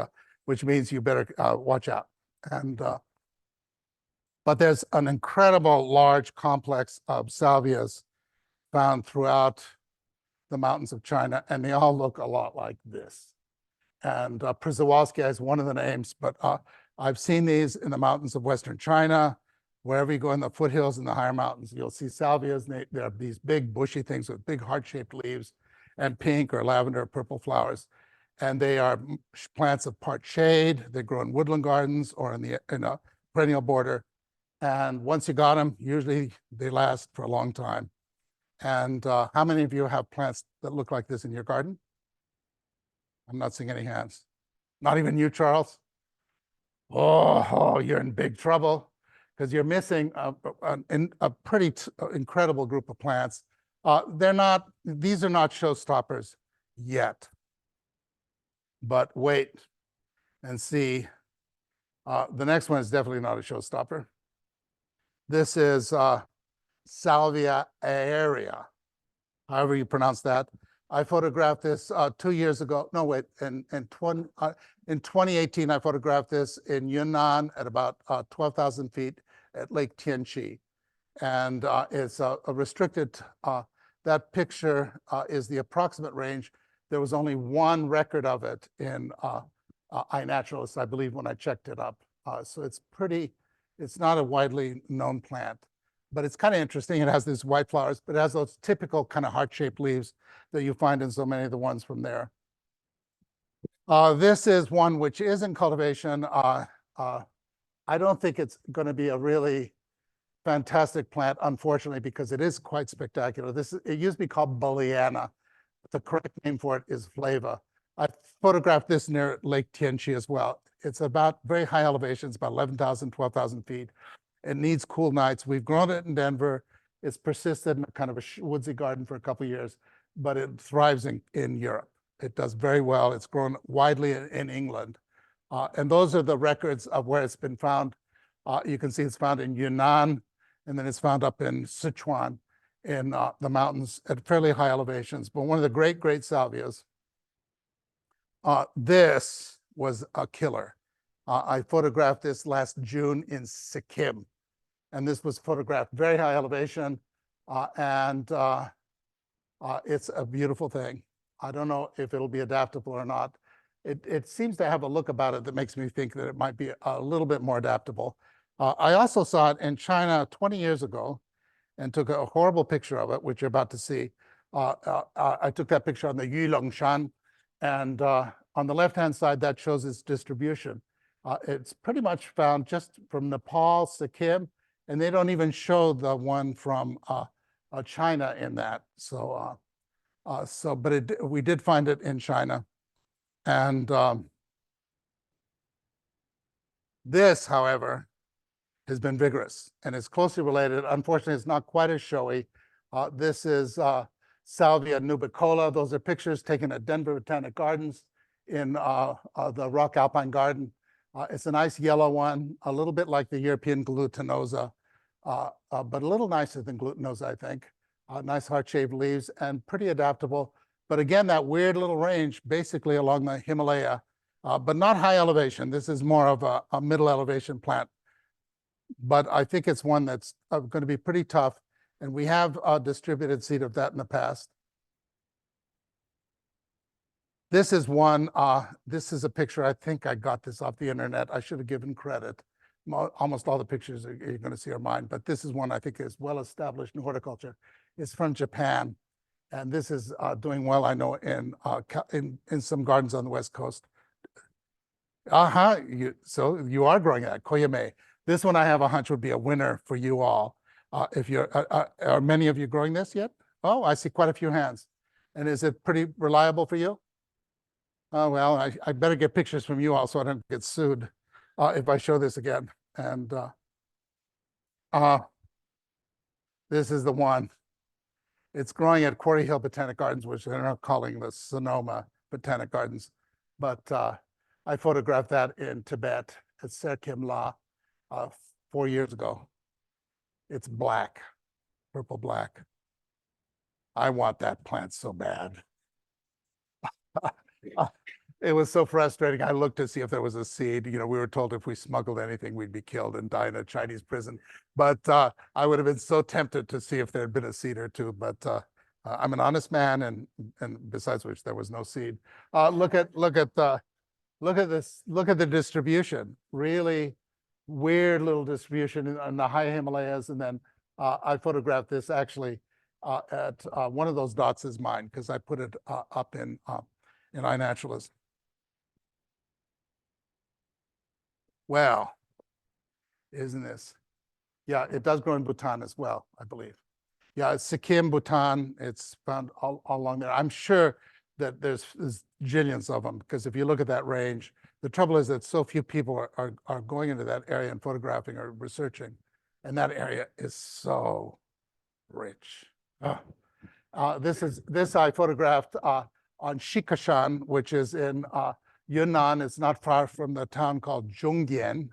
which means you better watch out. And but there's an incredible large complex of salvias found throughout the mountains of China, and they all look a lot like this. And Przewalski is one of the names, but I've seen these in the mountains of Western China. Wherever you go in the foothills and the higher mountains, you'll see salvias. They're these big bushy things with big heart-shaped leaves and pink or lavender or purple flowers. And they are plants of part shade. They grow in woodland gardens or in a perennial border. And once you got them, usually they last for a long time. And how many of you have plants that look like this in your garden? I'm not seeing any hands. Not even you, Charles? Oh, you're in big trouble, because you're missing a pretty incredible group of plants. These are not showstoppers yet. But wait and see. The next one is definitely not a showstopper. This is Salvia aérea, however you pronounce that. I photographed this 2 years ago. No, wait, in 2018, I photographed this in Yunnan at about 12,000 feet at Lake Tianqi. And it's a restricted, that picture is the approximate range. There was only one record of it in iNaturalist, I believe, when I checked it up. So it's not a widely known plant, but it's kind of interesting. It has these white flowers, but it has those typical kind of heart-shaped leaves that you find in so many of the ones from there. This is one which is in cultivation. I don't think it's going to be a really fantastic plant, unfortunately, because it is quite spectacular. It used to be called Bulliana. The correct name for it is Flava. I photographed this near Lake Tianqi as well. It's about very high elevations, about 11,000, 12,000 feet. It needs cool nights. We've grown it in Denver. It's persisted in a kind of a woodsy garden for a couple of years, but it thrives in Europe. It does very well. It's grown widely in England. And those are the records of where it's been found. You can see it's found in Yunnan, and then it's found up in Sichuan in the mountains at fairly high elevations. But one of the great, great salvias. This was a killer. I photographed this last June in Sikkim. And this was photographed very high elevation. And it's a beautiful thing. I don't know if it'll be adaptable or not. It seems to have a look about it that makes me think that it might be a little bit more adaptable. I also saw it in China 20 years ago and took a horrible picture of it, which you're about to see. I took that picture on the Yulongshan, and on the left-hand side, that shows its distribution. It's pretty much found just from Nepal, Sikkim, and they don't even show the one from China in that. We did find it in China. And this, however, has been vigorous and is closely related. Unfortunately, it's not quite as showy. This is Salvia nubicola. Those are pictures taken at Denver Botanic Gardens in the Rock Alpine Garden. It's a nice yellow one, a little bit like the European glutinosa, but a little nicer than glutinosa, I think. Nice heart-shaped leaves and pretty adaptable. But again, that weird little range, basically along the Himalaya, but not high elevation. This is more of a middle elevation plant. But I think it's one that's going to be pretty tough. And we have distributed seed of that in the past. This is one, this is a picture. I think I got this off the internet. I should have given credit. Almost all the pictures you're going to see are mine, but this is one I think is well established in horticulture. It's from Japan. And this is doing well, I know, in some gardens on the West Coast. So you are growing that, koyame. This one I have a hunch would be a winner for you all. If you're, are many of you growing this yet? Oh, I see quite a few hands. And is it pretty reliable for you? Oh, well, I better get pictures from you all so I don't get sued if I show this again. And this is the one. It's growing at Quarry Hill Botanic Gardens, which they're now calling the Sonoma Botanic Gardens. But I photographed that in Tibet at Serkim La 4 years ago. It's black, purple black. I want that plant so bad. It was so frustrating. I looked to see if there was a seed. You know, we were told if we smuggled anything, we'd be killed and die in a Chinese prison. But I would have been so tempted to see if there had been a seed or two. But I'm an honest man, and besides which, there was no seed. Look at this. Look at the distribution. Really weird little distribution in the high Himalayas. And then I photographed this actually at one of those dots is mine because I put it up in iNaturalist. Well, isn't this? Yeah, it does grow in Bhutan as well, I believe. Yeah, it's Sikkim, Bhutan. It's found all along there. I'm sure that there's jillions of them because if you look at that range, the trouble is that so few people are going into that area and photographing or researching, and that area is so rich. This I photographed on Shikashan, which is in Yunnan. It's not far from the town called Zhongyan,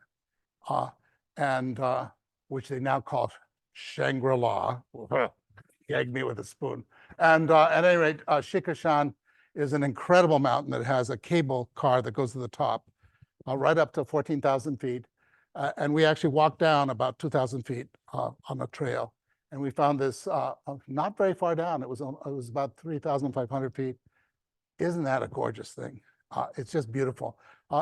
which they now call Shangri-La. Gag me with a spoon. And at any rate, Shikashan is an incredible mountain that has a cable car that goes to the top, right up to 14,000 feet. And we actually walked down about 2,000 feet on a trail. And we found this not very far down. It was about 3,500 feet. Isn't that a gorgeous thing? It's just beautiful.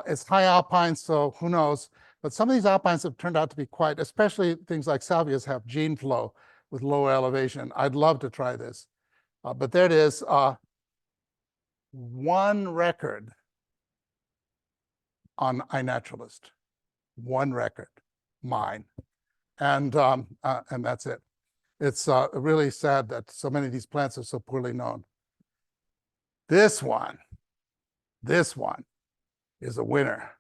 It's high alpine, so who knows? But some of these alpines have turned out to be quite, especially things like Salvias have gene flow with lower elevation. I'd love to try this. But there it is, one record on iNaturalist. One record, mine. And that's it. It's really sad that so many of these plants are so poorly known. This one is a winner.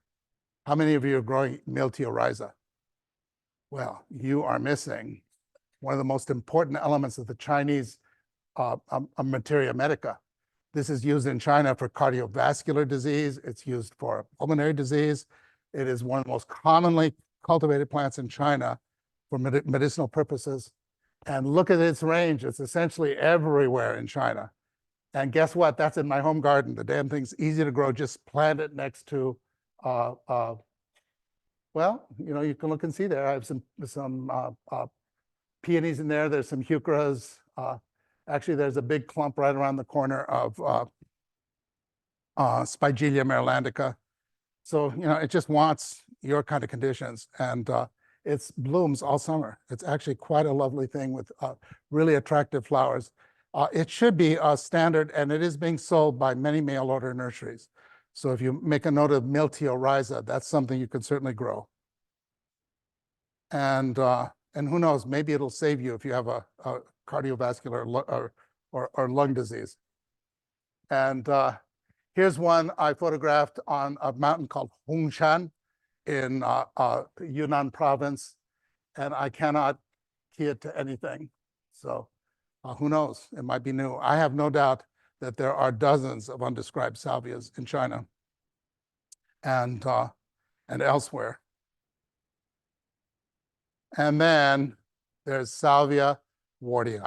How many of you are growing Miltiorhiza? Well, you are missing one of the most important elements of the Chinese materia medica. This is used in China for cardiovascular disease. It's used for pulmonary disease. It is one of the most commonly cultivated plants in China for medicinal purposes. And look at its range. It's essentially everywhere in China. And guess what? That's in my home garden. The damn thing's easy to grow. Just plant it next to, well, you can look and see there. I have some peonies in there. There's some heucheras. Actually, there's a big clump right around the corner of Spigelia marylandica. So, it just wants your kind of conditions. And it blooms all summer. It's actually quite a lovely thing with really attractive flowers. It should be standard, and it is being sold by many mail order nurseries. So if you make a note of Miltiorhiza, that's something you can certainly grow. And who knows, maybe it'll save you if you have a cardiovascular or lung disease. And here's one I photographed on a mountain called Hongshan in Yunnan province, and I cannot key it to anything. So who knows? It might be new. I have no doubt that there are dozens of undescribed salvias in China and elsewhere. And then there's Salvia wardii.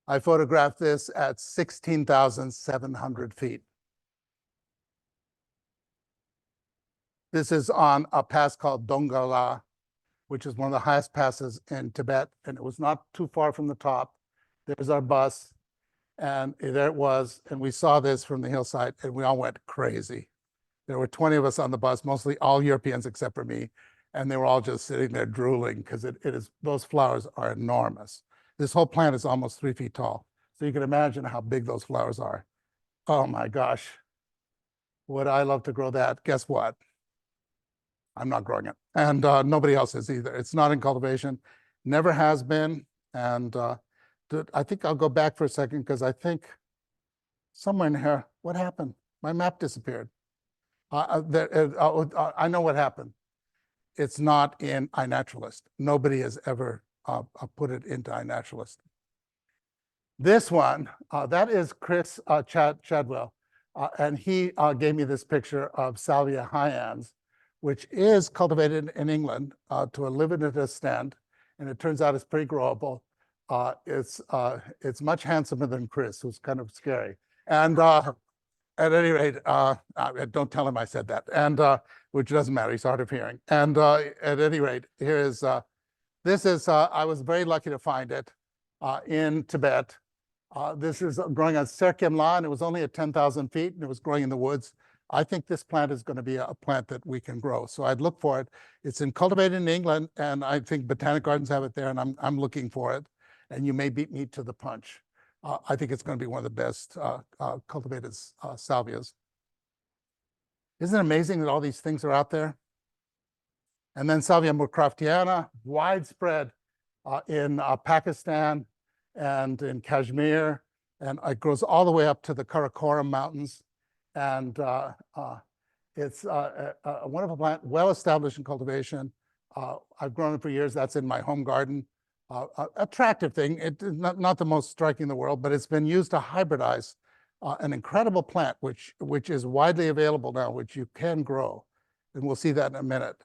I photographed this at 16,700 feet. This is on a pass called Dongala, which is one of the highest passes in Tibet, and it was not too far from the top. There's our bus, and there it was, and we saw this from the hillside, and we all went crazy. There were 20 of us on the bus, mostly all Europeans except for me, and they were all just sitting there drooling because those flowers are enormous. This whole plant is almost 3 feet tall, so you can imagine how big those flowers are. Oh my gosh, would I love to grow that? Guess what? I'm not growing it, and nobody else is either. It's not in cultivation, never has been. And I think I'll go back for a second because I think somewhere in here, what happened? My map disappeared. I know what happened. It's not in iNaturalist. Nobody has ever put it into iNaturalist. This one, that is Chris Chadwell, and he gave me this picture of Salvia hyans, which is cultivated in England to a limited extent, and it turns out it's pretty growable. It's much handsomer than Chris, who's kind of scary. And at any rate, don't tell him I said that, and which doesn't matter. He's hard of hearing. And at any rate, here is this is I was very lucky to find it in Tibet. This is growing on Serkimla, and it was only at 10,000 feet, and it was growing in the woods. I think this plant is going to be a plant that we can grow. So I'd look for it. It's cultivated in England, and I think Botanic Gardens have it there, and I'm looking for it. And you may beat me to the punch. I think it's going to be one of the best cultivated salvias. Isn't it amazing that all these things are out there? And then Salvia moorcroftiana, widespread in Pakistan and in Kashmir, and it grows all the way up to the Karakoram Mountains. And it's a wonderful plant, well established in cultivation. I've grown it for years. That's in my home garden. Attractive thing. It's not the most striking in the world, but it's been used to hybridize an incredible plant, which is widely available now, which you can grow. And we'll see that in a minute,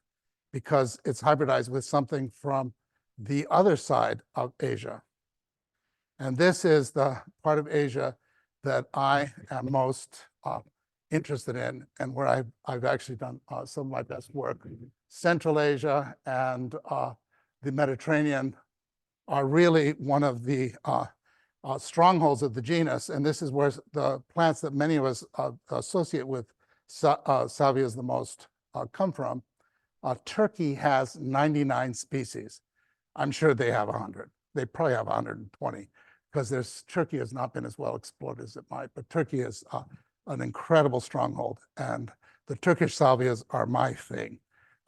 because it's hybridized with something from the other side of Asia. And this is the part of Asia that I am most interested in, and where I've actually done some of my best work. Central Asia and the Mediterranean are really one of the strongholds of the genus, and this is where the plants that many of us associate with salvias the most come from. Turkey has 99 species. I'm sure they have 100. They probably have 120, because Turkey has not been as well explored as it might, but Turkey is an incredible stronghold, and the Turkish salvias are my thing.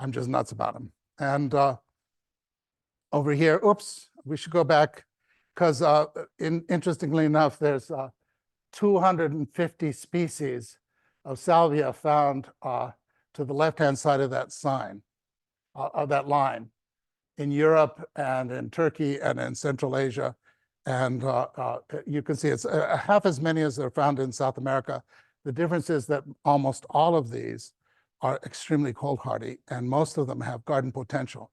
I'm just nuts about them. And over here, oops, we should go back, because interestingly enough, there's 250 species of salvia found to the left-hand side of that sign, of that line, in Europe and in Turkey and in Central Asia. And you can see it's half as many as are found in South America. The difference is that almost all of these are extremely cold hardy, and most of them have garden potential.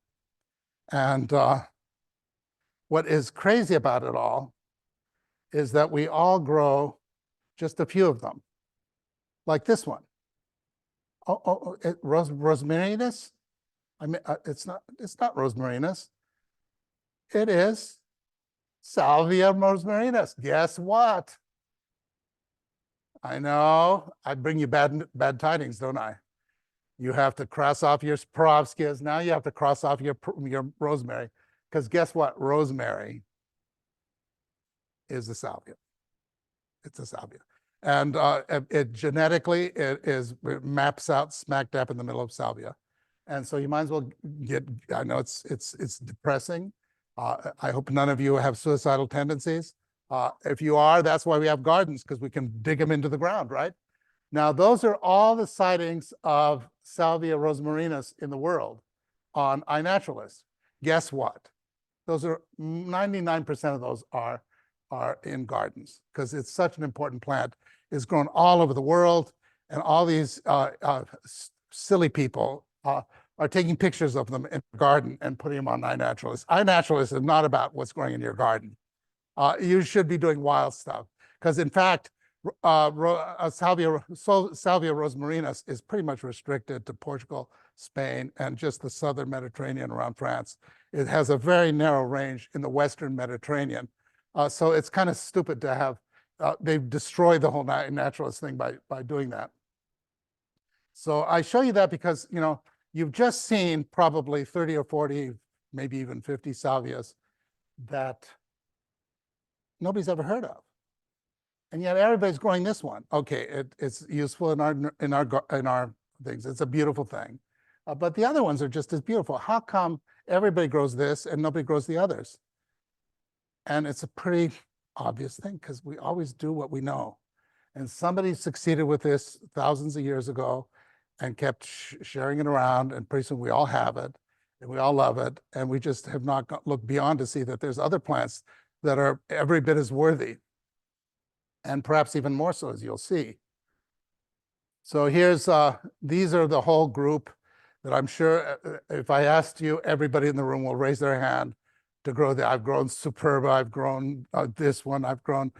And what is crazy about it all is that we all grow just a few of them, like this one. Rosmarinus? I mean, it's not Rosmarinus. It is Salvia rosmarinus. Guess what? I know. I bring you bad tidings, don't I? You have to cross off your perovskias. Now you have to cross off your rosemary, because guess what? Rosemary is a salvia. It's a salvia. And genetically, it maps out smack dab in the middle of salvia. And so you might as well I know it's depressing. I hope none of you have suicidal tendencies. If you are, that's why we have gardens, because we can dig them into the ground, right? Now, those are all the sightings of Salvia rosmarinus in the world on iNaturalist. Guess what? Those are 99% of those are in gardens, because it's such an important plant. It's grown all over the world, and all these silly people are taking pictures of them in the garden and putting them on iNaturalist. iNaturalist is not about what's growing in your garden. You should be doing wild stuff, because in fact, Salvia rosmarinus is pretty much restricted to Portugal, Spain, and just the southern Mediterranean around France. It has a very narrow range in the Western Mediterranean. So it's kind of stupid to have, they've destroyed the whole naturalist thing by doing that. So I show you that because, you've just seen probably 30 or 40, maybe even 50 salvias that nobody's ever heard of. And yet everybody's growing this one. Okay, it's useful in our things. It's a beautiful thing. But the other ones are just as beautiful. How come everybody grows this and nobody grows the others? And it's a pretty obvious thing, because we always do what we know. And somebody succeeded with this thousands of years ago and kept sharing it around, and pretty soon we all have it, and we all love it, and we just have not looked beyond to see that there's other plants that are every bit as worthy, and perhaps even more so, as you'll see. So here's, these are the whole group that I'm sure if I asked you, everybody in the room will raise their hand to grow that. I've grown Superba, I've grown this one, I've grown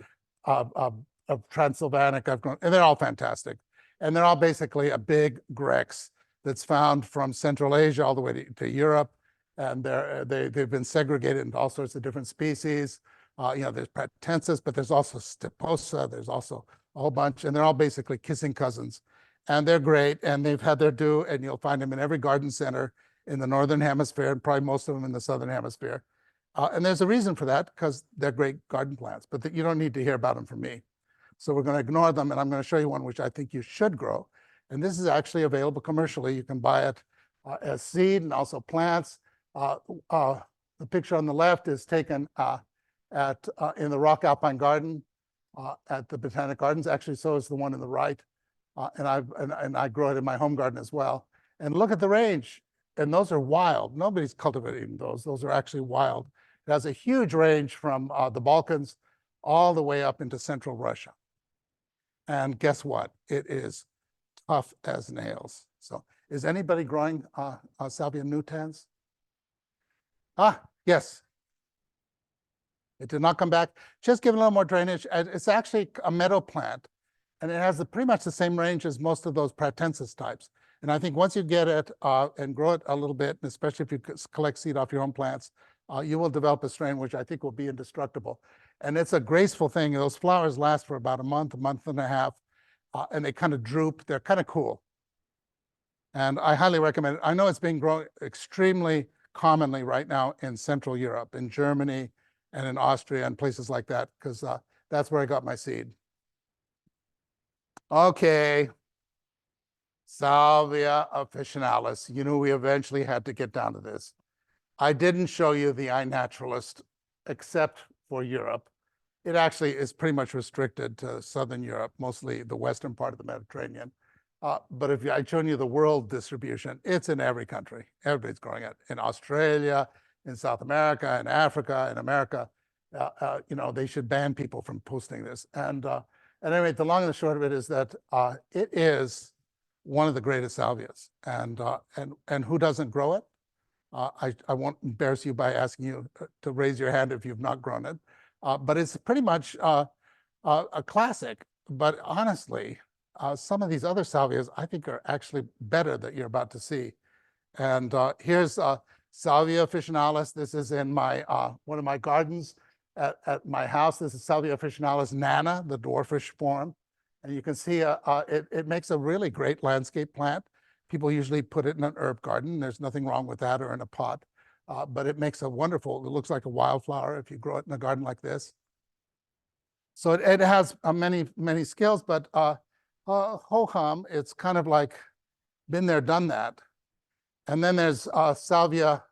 Transylvanic, I've grown, and they're all fantastic. And they're all basically a big Grex that's found from Central Asia all the way to Europe. And they've been segregated into all sorts of different species. There's pratensis, but there's also stiposa, there's also a whole bunch, and they're all basically kissing cousins. And they're great, and they've had their due, and you'll find them in every garden center in the Northern Hemisphere, and probably most of them in the Southern Hemisphere. And there's a reason for that, because they're great garden plants, but you don't need to hear about them from me. So we're going to ignore them, and I'm going to show you one which I think you should grow. And this is actually available commercially. You can buy it as seed and also plants. The picture on the left is taken in the Rock Alpine Garden at the Botanic Gardens. Actually, so is the one in the right. And I grow it in my home garden as well. And look at the range. And those are wild. Nobody's cultivating those. Those are actually wild. It has a huge range from the Balkans all the way up into central Russia. And guess what? It is tough as nails. So is anybody growing Salvia nutans? Yes. It did not come back. Just give it a little more drainage. It's actually a meadow plant, and it has pretty much the same range as most of those pratensis types. And I think once you get it and grow it a little bit, and especially if you collect seed off your own plants, you will develop a strain which I think will be indestructible. And it's a graceful thing. Those flowers last for about a month and a half, and they kind of droop. They're kind of cool. And I highly recommend it. I know it's being grown extremely commonly right now in Central Europe, in Germany, and in Austria, and places like that, because that's where I got my seed. Okay. Salvia officinalis. You knew we eventually had to get down to this. I didn't show you the iNaturalist, except for Europe. It actually is pretty much restricted to Southern Europe, mostly the western part of the Mediterranean. But if I'd shown you the world distribution, it's in every country. Everybody's growing it. In Australia, in South America, in Africa, in America. You know, they should ban people from posting this. And at any rate, the long and the short of it is that it is one of the greatest salvias. And who doesn't grow it? I won't embarrass you by asking you to raise your hand if you've not grown it. But it's pretty much a classic. But honestly, some of these other salvias I think are actually better that you're about to see. And here's Salvia officinalis. This is in my one of my gardens at my house. This is Salvia officinalis nana, the dwarfish form. And you can see it makes a really great landscape plant. People usually put it in an herb garden. There's nothing wrong with that, or in a pot. But it makes a wonderful, it looks like a wildflower if you grow it in a garden like this. So it has many skills, but ho-hum, it's kind of like been there, done that. And then there's Salvia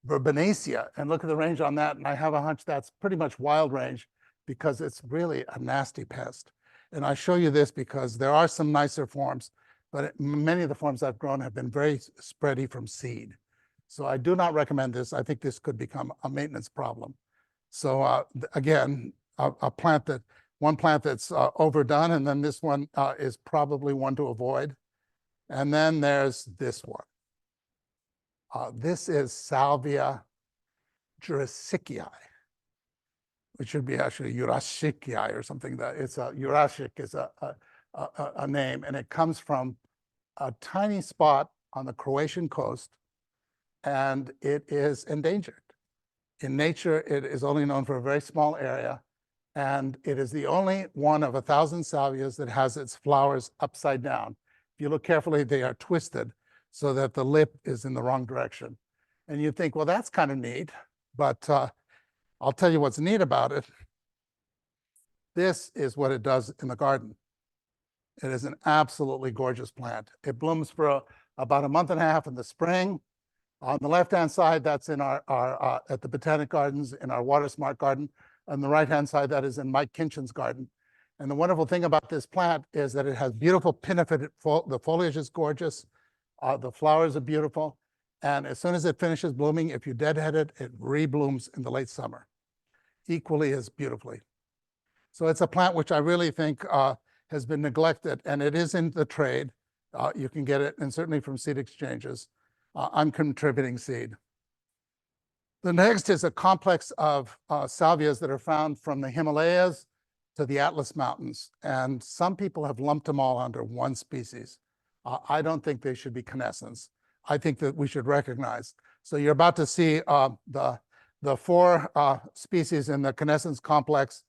verbenacea, and look at the range on that. And I have a hunch that's pretty much wild range because it's really a nasty pest. And I show you this because there are some nicer forms, but many of the forms I've grown have been very spready from seed. So I do not recommend this. I think this could become a maintenance problem. So again, one plant that's overdone, and then this one is probably one to avoid. And then there's this one. This is Salvia Jurassicii, which should be actually Jurassicii or something. That it's a Jurassic is a name, and it comes from a tiny spot on the Croatian coast, and it is endangered. In nature, it is only known for a very small area, and it is the only one of 1,000 salvias that has its flowers upside down. If you look carefully, they are twisted so that the lip is in the wrong direction. And you think, well, that's kind of neat, but I'll tell you what's neat about it. This is what it does in the garden. It is an absolutely gorgeous plant. It blooms for about a month and a half in the spring. On the left-hand side, that's in our at the Botanic Gardens, in our Watersmart garden. On the right-hand side, that is in Mike Kinchin's garden. And the wonderful thing about this plant is that it has beautiful pinnated the foliage is gorgeous. The flowers are beautiful. And as soon as it finishes blooming, if you deadhead it, it reblooms in the late summer, equally as beautifully. So it's a plant which I really think has been neglected, and it is in the trade. You can get it, and certainly from seed exchanges. I'm contributing seed. The next is a complex of salvias that are found from the Himalayas to the Atlas Mountains, and some people have lumped them all under one species. I don't think they should be canescens. I think that we should recognize. So you're about to see the four species in the canescens complex,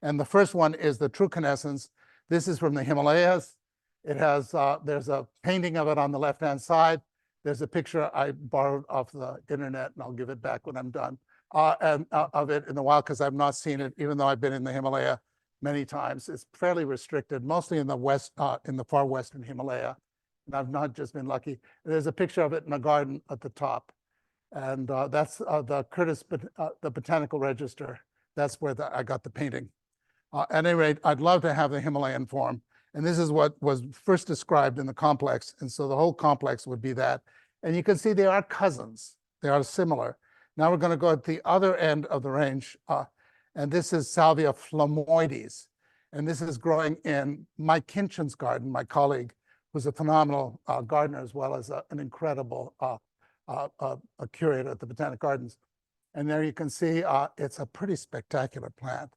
and the first one is the true canescens. This is from the Himalayas. It has there's a painting of it on the left-hand side. There's a picture I borrowed off the internet, and I'll give it back when I'm done, of it in the wild, because I've not seen it, even though I've been in the Himalaya many times. It's fairly restricted, mostly in the west, in the far western Himalaya. And I've not just been lucky. There's a picture of it in a garden at the top. And that's the Curtis, the Botanical Register. That's where I got the painting. At any rate, I'd love to have the Himalayan form. And this is what was first described in the complex. And so the whole complex would be that. And you can see they are cousins. They are similar. Now we're going to go at the other end of the range. And this is Salvia flamoides. And this is growing in Mike Kinchin's garden, my colleague, who's a phenomenal gardener, as well as an incredible a curator at the Botanic Gardens. And there you can see it's a pretty spectacular plant.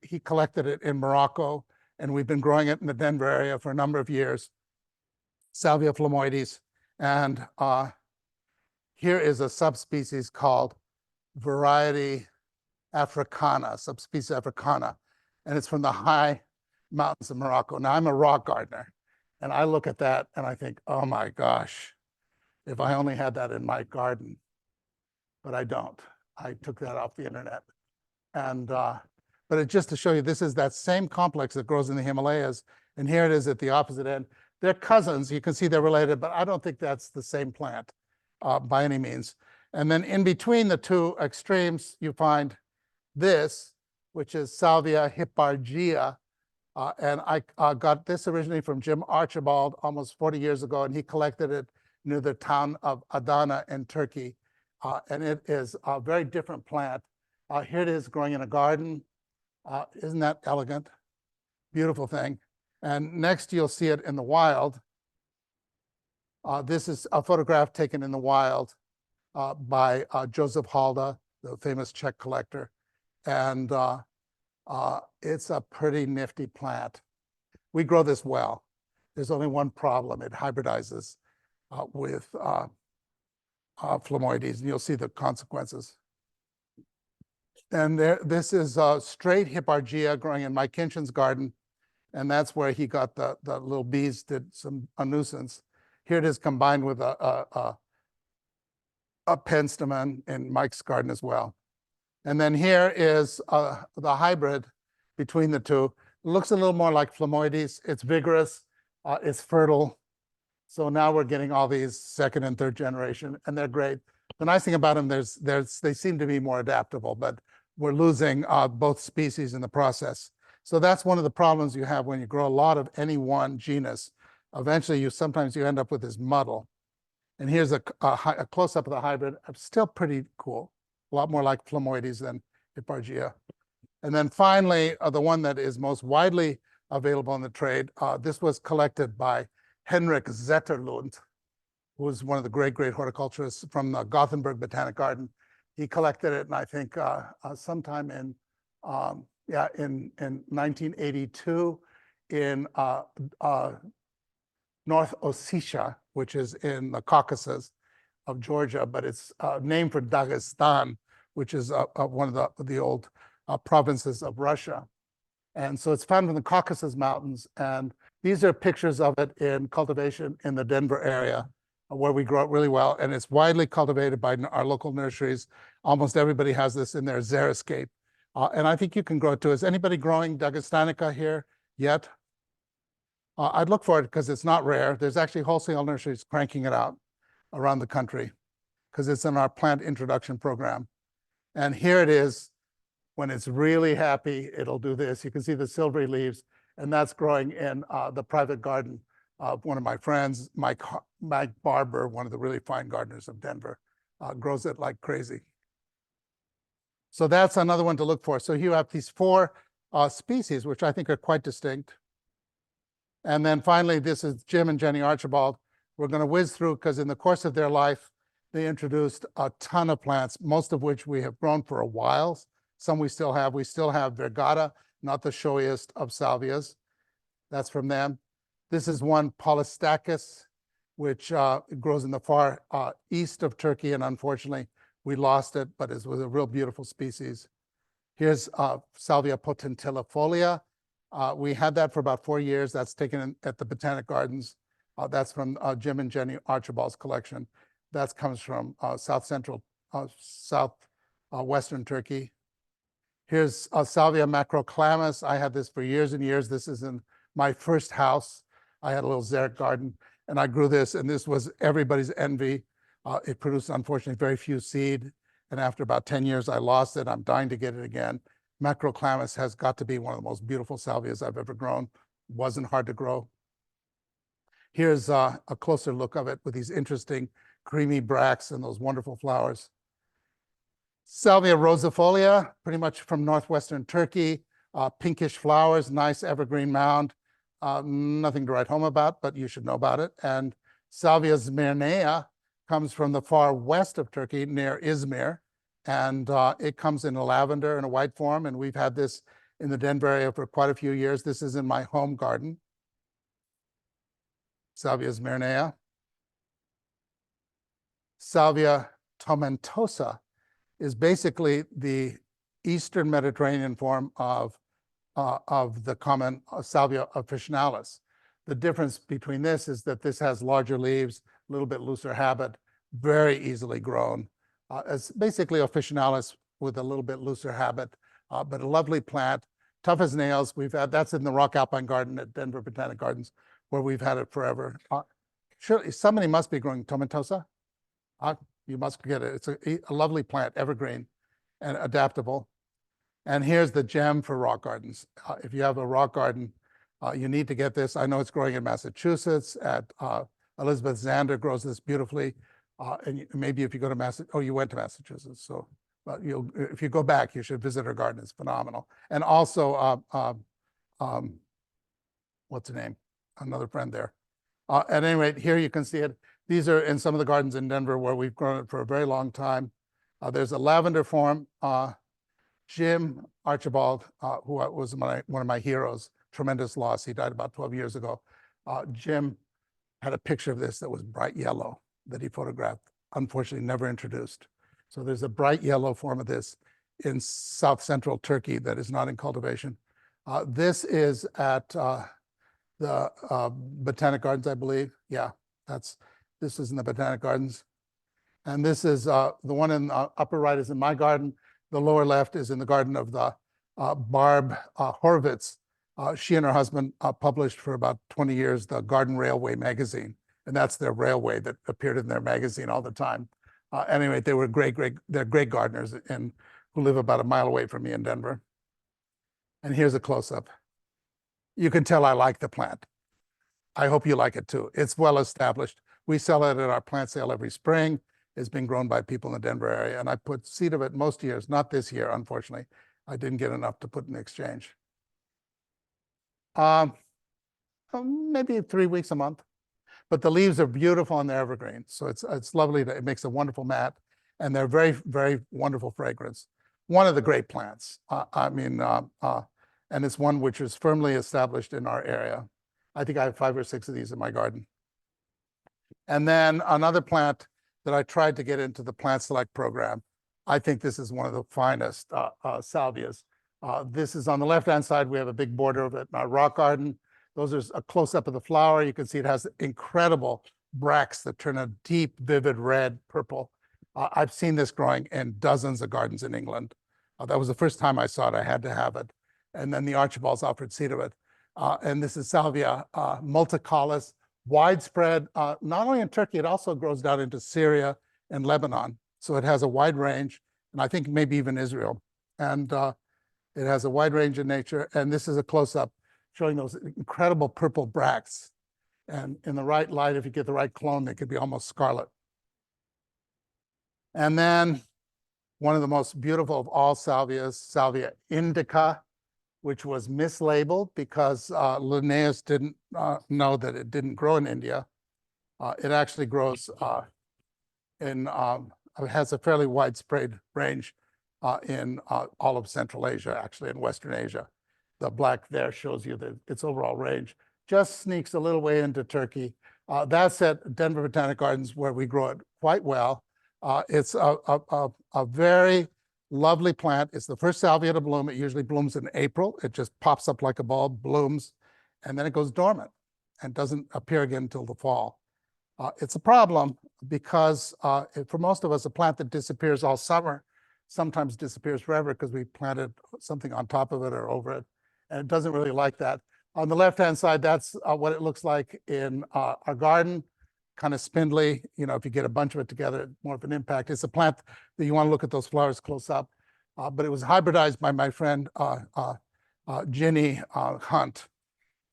He collected it in Morocco, and we've been growing it in the Denver area for a number of years. Salvia phlomoides. And here is a subspecies called variety africana, subspecies africana. And it's from the high mountains of Morocco. Now, I'm a rock gardener, and I look at that and I think, oh my gosh, if I only had that in my garden. But I don't. I took that off the internet. And but it just to show you, this is that same complex that grows in the Himalayas, and here it is at the opposite end. They're cousins. You can see they're related, but I don't think that's the same plant by any means. And then in between the two extremes, you find this, which is Salvia hippargia. And I got this originally from Jim Archibald almost 40 years ago, and he collected it near the town of Adana in Turkey. And it is a very different plant. Here it is growing in a garden. Isn't that elegant? Beautiful thing. And next you'll see it in the wild. This is a photograph taken in the wild by Joseph Halda, the famous Czech collector. And it's a pretty nifty plant. We grow this well. There's only one problem. It hybridizes with phlomoides, and you'll see the consequences. And this is straight hippargia growing in Mike Kinchin's garden, and that's where he got the little bees did a nuisance. Here it is combined with a penstemon in Mike's garden as well. And then here is the hybrid between the two. It looks a little more like phlomoides. It's vigorous, it's fertile. So now we're getting all these second and third generation, and they're great. The nice thing about them, they seem to be more adaptable, but we're losing both species in the process. So that's one of the problems you have when you grow a lot of any one genus. Eventually, sometimes you end up with this muddle. And here's a close-up of the hybrid. Still pretty cool. A lot more like phlomoides than hippargia. And then finally, the one that is most widely available in the trade, this was collected by Henrik Zetterlund, who was one of the great horticulturists from the Gothenburg Botanic Garden. He collected it, and I think sometime in 1982 in North Ossetia, which is in the Caucasus of Georgia, but it's named for Dagestan, which is one of the old provinces of Russia. And so it's found in the Caucasus Mountains, and these are pictures of it in cultivation in the Denver area, where we grow it really well, and it's widely cultivated by our local nurseries. Almost everybody has this in their xeriscape, and I think you can grow it too. Is anybody growing Dagestanica here yet? I'd look for it because it's not rare. There's actually wholesale nurseries cranking it out around the country because it's in our plant introduction program. And here it is. When it's really happy, it'll do this. You can see the silvery leaves, and that's growing in the private garden of one of my friends, Mike Barber, one of the really fine gardeners of Denver, grows it like crazy. So that's another one to look for. So you have these four species, which I think are quite distinct. And then finally, this is Jim and Jenny Archibald. We're going to whiz through because in the course of their life, they introduced a ton of plants, most of which we have grown for a while. Some we still have. We still have Vergata, not the showiest of salvias. That's from them. This is one Polystachys, which grows in the far east of Turkey, and unfortunately, we lost it, but it was a real beautiful species. Here's Salvia potentillafolia. We had that for about 4 years. That's taken at the Botanic Gardens. That's from Jim and Jenny Archibald's collection. That comes from Western Turkey. Here's Salvia macroclamus. I had this for years and years. This is in my first house. I had a little xeric garden, and I grew this, and this was everybody's envy. It produced, unfortunately, very few seed, and after about 10 years, I lost it. I'm dying to get it again. Macroclamus has got to be one of the most beautiful salvias I've ever grown. Wasn't hard to grow. Here's a closer look of it with these interesting creamy bracts and those wonderful flowers. Salvia rosifolia, pretty much from northwestern Turkey, pinkish flowers, nice evergreen mound. Nothing to write home about, but you should know about it. And Salvia Smyrnea comes from the far west of Turkey near Izmir, And it comes in a lavender and a white form. And we've had this in the Denver area for quite a few years. This is in my home garden. Salvia Smirnea. Salvia tomentosa is basically the Eastern Mediterranean form of the common Salvia officinalis. The difference between this is that this has larger leaves, a little bit looser habit, very easily grown. It's basically officinalis with a little bit looser habit, but a lovely plant, tough as nails. We've had, that's in the Rock Alpine Garden at Denver Botanic Gardens, where we've had it forever. Surely somebody must be growing tomentosa. You must get it. It's a lovely plant, evergreen and adaptable. And here's the gem for rock gardens. If you have a rock garden, you need to get this. I know it's growing in Massachusetts. At Elizabeth Zander grows this beautifully. And maybe if you go to Massachusetts, oh, you went to Massachusetts. So if you go back, you should visit her garden. It's phenomenal. And also, what's her name? Another friend there. At any rate, here you can see it. These are in some of the gardens in Denver where we've grown it for a very long time. There's a lavender form. Jim Archibald, who was one of my heroes, tremendous loss. He died about 12 years ago. Jim had a picture of this that was bright yellow that he photographed, unfortunately never introduced. So there's a bright yellow form of this in south central Turkey that is not in cultivation. This is at the Botanic Gardens, I believe. Yeah, this is in the Botanic Gardens. And this is the one in the upper right is in my garden. The lower left is in the garden of the Barb Horvitz. She and her husband published for about 20 years the Garden Railway magazine. And that's their railway that appeared in their magazine all the time. Anyway, they were they're great gardeners and who live about a mile away from me in Denver. And here's a close-up. You can tell I like the plant. I hope you like it too. It's well established. We sell it at our plant sale every spring. It's been grown by people in the Denver area. And I put seed of it most years, not this year, unfortunately. I didn't get enough to put in exchange. Maybe 3 weeks a month. But the leaves are beautiful and they're evergreen. So it's lovely. It makes a wonderful mat. And they're very, very wonderful fragrance. One of the great plants. And it's one which is firmly established in our area. I think I have 5 or 6 of these in my garden. And then another plant that I tried to get into the Plant Select program. I think this is one of the finest salvias. This is on the left-hand side. We have a big border of it in our rock garden. Those are a close-up of the flower. You can see it has incredible bracts that turn a deep, vivid red, purple. I've seen this growing in dozens of gardens in England. That was the first time I saw it. I had to have it. And then the Archibalds offered seed of it. And this is Salvia multicaulis, widespread, not only in Turkey, it also grows down into Syria and Lebanon. So it has a wide range, and I think maybe even Israel. And it has a wide range in nature. And this is a close-up showing those incredible purple bracts. And in the right light, if you get the right clone, they could be almost scarlet. And then one of the most beautiful of all salvias, Salvia indica, which was mislabeled because Linnaeus didn't know that it didn't grow in India. It actually grows it has a fairly widespread range in all of Central Asia, actually in Western Asia. The black there shows you its overall range. Just sneaks a little way into Turkey. That's at Denver Botanic Gardens where we grow it quite well. It's a very lovely plant. It's the first salvia to bloom. It usually blooms in April. It just pops up like a bulb, blooms, and then it goes dormant and doesn't appear again until the fall. It's a problem because for most of us, a plant that disappears all summer sometimes disappears forever because we planted something on top of it or over it, and it doesn't really like that. On the left-hand side, that's what it looks like in our garden. Kind of spindly, if you get a bunch of it together, more of an impact. It's a plant that you want to look at those flowers close up. But it was hybridized by my friend Ginny Hunt,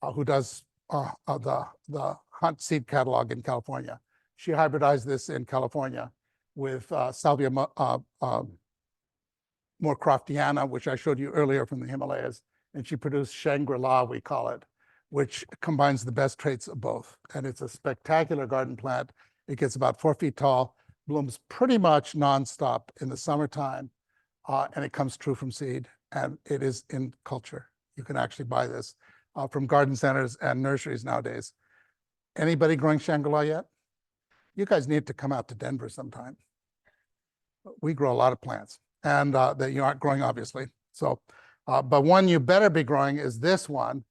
who does the Hunt seed catalog in California. She hybridized this in California with Salvia Moorcroftiana, which I showed you earlier from the Himalayas. And she produced Shangri-La, we call it, which combines the best traits of both. And it's a spectacular garden plant. It gets about 4 feet tall. blooms pretty much nonstop in the summertime, and it comes true from seed, and it is in culture. You can actually buy this from garden centers and nurseries nowadays. Anybody growing Shangri-La yet? You guys need to come out to Denver sometime. We grow a lot of plants, and that you aren't growing, obviously. So, but one you better be growing is this one.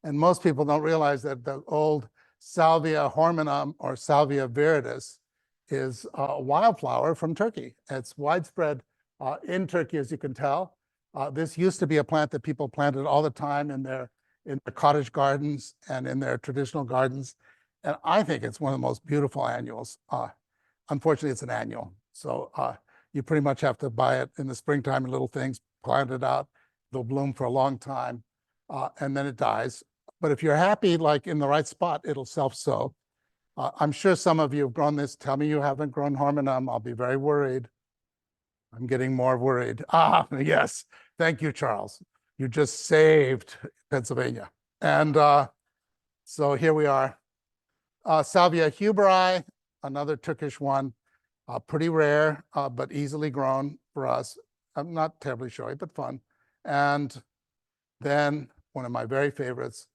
And most people don't realize that the old Salvia horminum or Salvia viridis is a wildflower from Turkey. It's widespread in Turkey, as you can tell. This used to be a plant that people planted all the time in their cottage gardens and in their traditional gardens. And I think it's one of the most beautiful annuals. Unfortunately, it's an annual. So you pretty much have to buy it in the springtime in little things, plant it out. They'll bloom for a long time, and then it dies. But if you're happy, like in the right spot, it'll self-sow. I'm sure some of you have grown this. Tell me you haven't grown horminum. I'll be very worried. I'm getting more worried. Yes. Thank you, Charles. You just saved Pennsylvania. And so here we are. Salvia huberi, another Turkish one, pretty rare, but easily grown for us. I'm not terribly showy, but fun. And then one of my very favorites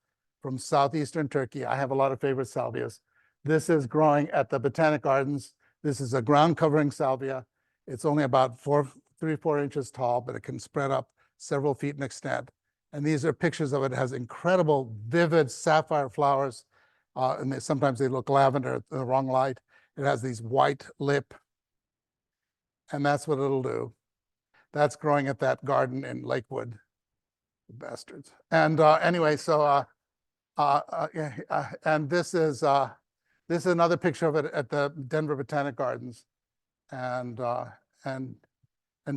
from southeastern Turkey. I have a lot of favorite salvias. This is growing at the Botanic Gardens. This is a ground covering salvia. It's only about 3-4 inches tall, but it can spread up several feet in extent. And these are pictures of it. It has incredible, vivid sapphire flowers. And sometimes they look lavender at the wrong light. It has these white lip. And that's what it'll do. That's growing at that garden in Lakewood. Bastards. And anyway, so and this is another picture of it at the Denver Botanic Gardens, and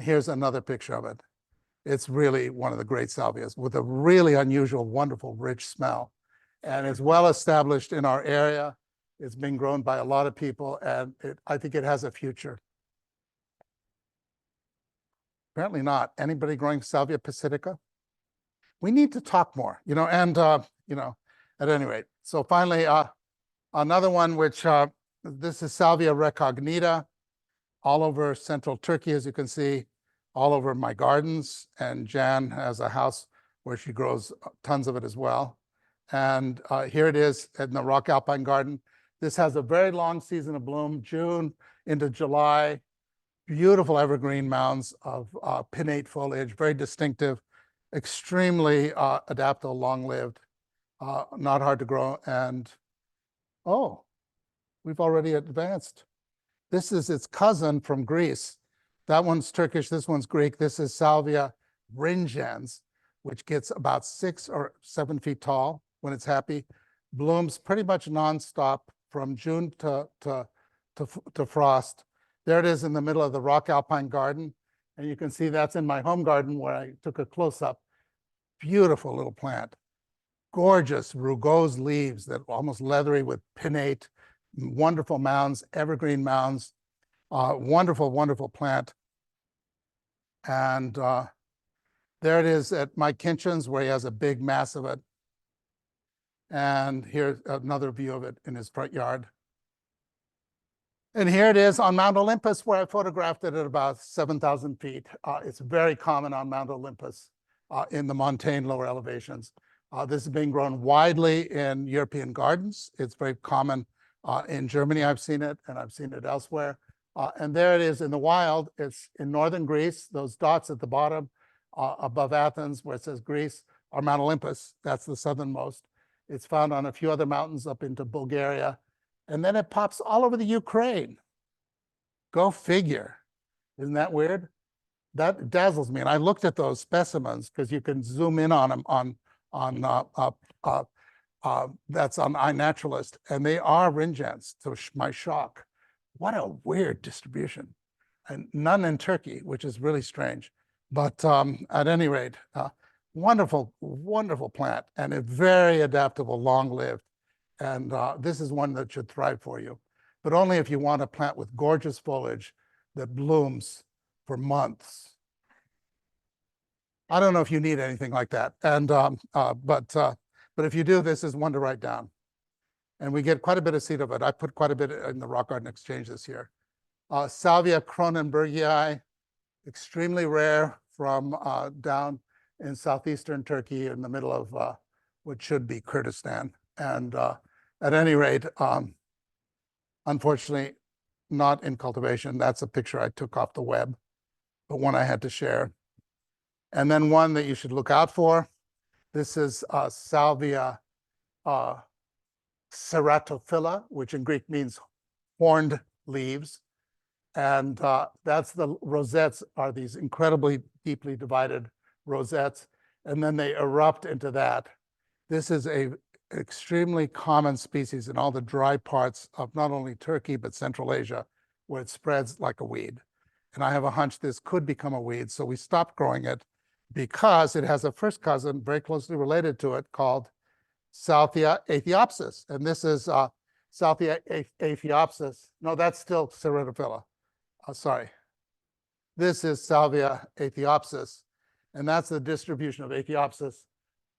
here's another picture of it. It's really one of the great salvias with a really unusual, wonderful, rich smell, and it's well established in our area. It's been grown by a lot of people, and I think it has a future. Apparently not. Anybody growing Salvia pacifica? We need to talk more, and at any rate. So finally, another one, which this is Salvia recognita, all over central Turkey, as you can see, all over my gardens. And Jan has a house where she grows tons of it as well. And here it is in the Rock Alpine Garden. This has a very long season of bloom, June into July. Beautiful evergreen mounds of pinnate foliage, very distinctive, extremely adaptable, long-lived, not hard to grow. And oh, we've already advanced. This is its cousin from Greece. That one's Turkish, this one's Greek. This is Salvia ringens, which gets about 6 or 7 feet tall when it's happy. Blooms pretty much nonstop from June to frost. There it is in the middle of the Rock Alpine Garden. And you can see that's in my home garden where I took a close-up. Beautiful little plant. Gorgeous rugose leaves that are almost leathery with pinnate, wonderful mounds, evergreen mounds. Wonderful, wonderful plant. And there it is at Mike Kinchin's where he has a big mass of it. And here's another view of it in his front yard. And here it is on Mount Olympus, where I photographed it at about 7,000 feet. It's very common on Mount Olympus in the montane lower elevations. This is being grown widely in European gardens. It's very common in Germany. I've seen it, and I've seen it elsewhere. And there it is in the wild. It's in northern Greece. Those dots at the bottom above Athens, where it says Greece, are Mount Olympus. That's the southernmost. It's found on a few other mountains up into Bulgaria. And then it pops all over the Ukraine. Go figure. Isn't that weird? That dazzles me. And I looked at those specimens because you can zoom in on them that's on iNaturalist, and they are ringens, to my shock. What a weird distribution. And none in Turkey, which is really strange. But at any rate, wonderful, wonderful plant, and a very adaptable, long-lived. And this is one that should thrive for you, but only if you want a plant with gorgeous foliage that blooms for months. I don't know if you need anything like that. And but if you do, this is one to write down. And we get quite a bit of seed of it. I put quite a bit in the Rock Garden Exchange this year. Salvia cronenbergii, extremely rare from down in southeastern Turkey in the middle of what should be Kurdistan. And at any rate, unfortunately, not in cultivation. That's a picture I took off the web, but one I had to share. And then one that you should look out for. This is Salvia ceratophylla, which in Greek means horned leaves. And that's the rosettes are these incredibly deeply divided rosettes, and then they erupt into that. This is a extremely common species in all the dry parts of not only Turkey, but Central Asia, where it spreads like a weed. And I have a hunch this could become a weed, so we stopped growing it because it has a first cousin very closely related to it called Salvia aethiopsis. And this is Salvia aethiopsis. No, that's still ceratophylla. Sorry. This is Salvia aethiopsis, and that's the distribution of aethiopsis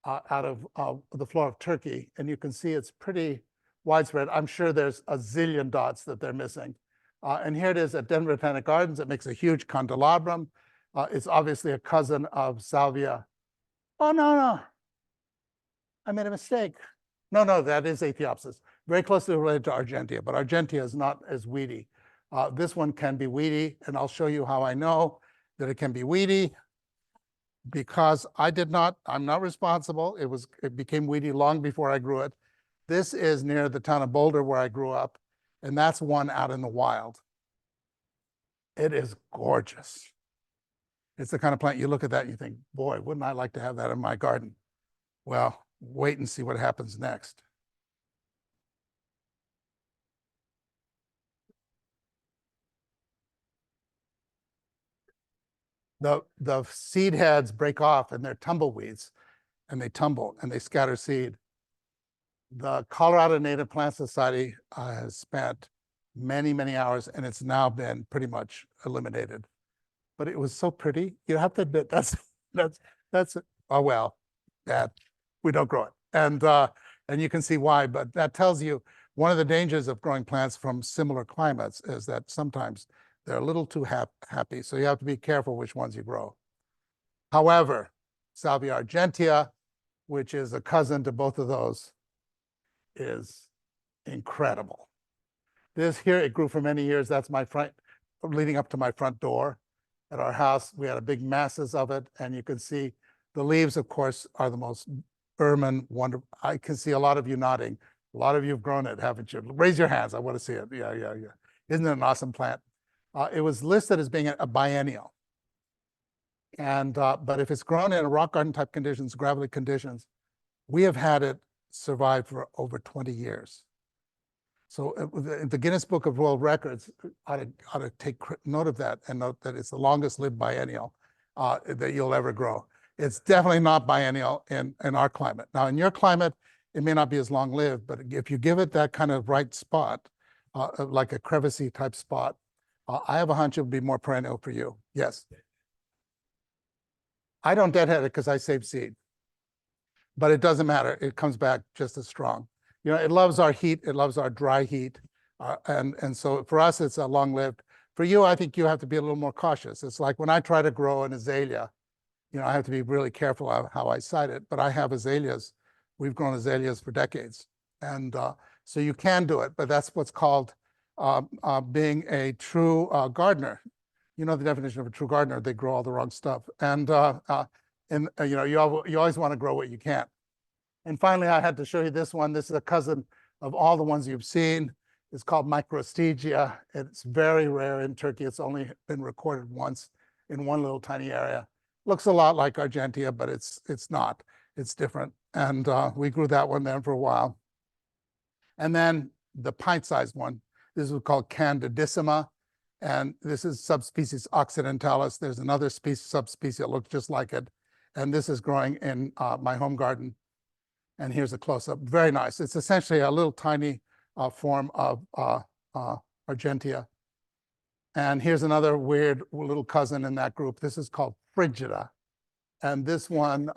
out of the floor of Turkey. And you can see it's pretty widespread. I'm sure there's a zillion dots that they're missing. And here it is at Denver Botanic Gardens. It makes a huge candelabrum. It's obviously a cousin of Salvia. Oh, no. I made a mistake. No, that is aethiopsis. Very closely related to Argentea, but Argentea is not as weedy. This one can be weedy, and I'll show you how I know that it can be weedy because I'm not responsible. It became weedy long before I grew it. This is near the town of Boulder where I grew up, and that's one out in the wild. It is gorgeous. It's the kind of plant you look at that and you think, boy, wouldn't I like to have that in my garden? Well, wait and see what happens next. The seed heads break off and they're tumbleweeds, and they tumble and they scatter seed. The Colorado Native Plant Society has spent many, many hours, and it's now been pretty much eliminated. But it was so pretty. You have to admit that's oh well, that we don't grow it, and you can see why. But that tells you one of the dangers of growing plants from similar climates is that sometimes they're a little too happy. So you have to be careful which ones you grow. However, Salvia argentea, which is a cousin to both of those, is incredible. This here, it grew for many years. That's my front, leading up to my front door at our house. We had a big masses of it, and you can see the leaves, of course, are the most ermine, wonderful. I can see a lot of you nodding. A lot of you have grown it, haven't you? Raise your hands. I want to see it. Yeah. Isn't it an awesome plant? It was listed as being a biennial. And but if it's grown in a rock garden type conditions, gravelly conditions, we have had it survive for over 20 years. So the Guinness Book of World Records ought to take note of that and note that it's the longest lived biennial that you'll ever grow. It's definitely not biennial in our climate. Now, in your climate, it may not be as long lived, but if you give it that kind of right spot, like a crevicey type spot, I have a hunch it would be more perennial for you. Yes. I don't deadhead it because I save seed, but it doesn't matter. It comes back just as strong. You know, it loves our heat. It loves our dry heat. And so for us, it's a long-lived. For you, I think you have to be a little more cautious. It's like when I try to grow an azalea, you know, I have to be really careful of how I site it, but I have azaleas. We've grown azaleas for decades. And so you can do it, but that's what's called being a true gardener. You know the definition of a true gardener, they grow all the wrong stuff. And you know, you always want to grow what you can. And finally, I had to show you this one. This is a cousin of all the ones you've seen. It's called Microstegia. It's very rare in Turkey. It's only been recorded once in one little tiny area. Looks a lot like Argentea, but it's not. It's different. And we grew that one then for a while. And then the pint-sized one. This is called Candidissima. And this is subspecies occidentalis. There's another subspecies that looks just like it. And this is growing in my home garden. And here's a close-up. Very nice. It's essentially a little tiny form of Argentea. And here's another weird little cousin in that group. This is called Frigida. And this one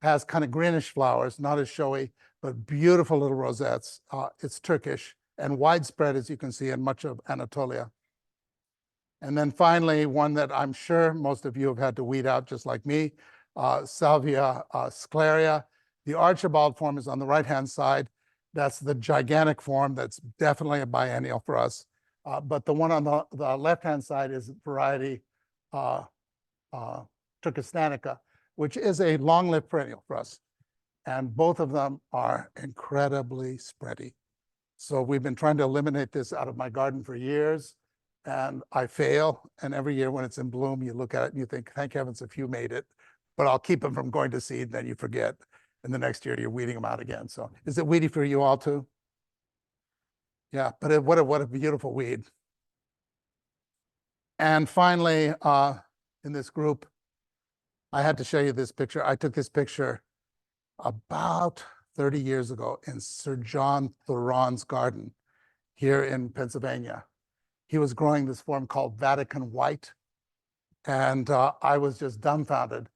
has kind of greenish flowers, not as showy, but beautiful little rosettes. It's Turkish and widespread, as you can see, in much of Anatolia. And then finally, one that I'm sure most of you have had to weed out just like me, Salvia scleria. The Archibald form is on the right-hand side. That's the gigantic form. That's definitely a biennial for us. But the one on the left-hand side is variety Turkestanica, which is a long-lived perennial for us. And both of them are incredibly spready. So we've been trying to eliminate this out of my garden for years, and I fail. And every year when it's in bloom, you look at it and you think, thank heavens if you made it, but I'll keep them from going to seed, and then you forget. And the next year you're weeding them out again. So is it weedy for you all too? Yeah, but what a beautiful weed. And finally, in this group, I had to show you this picture. I took this picture about 30 years ago in Sir John Thoron's garden here in Pennsylvania. He was growing this form called Vatican White, and I was just dumbfounded.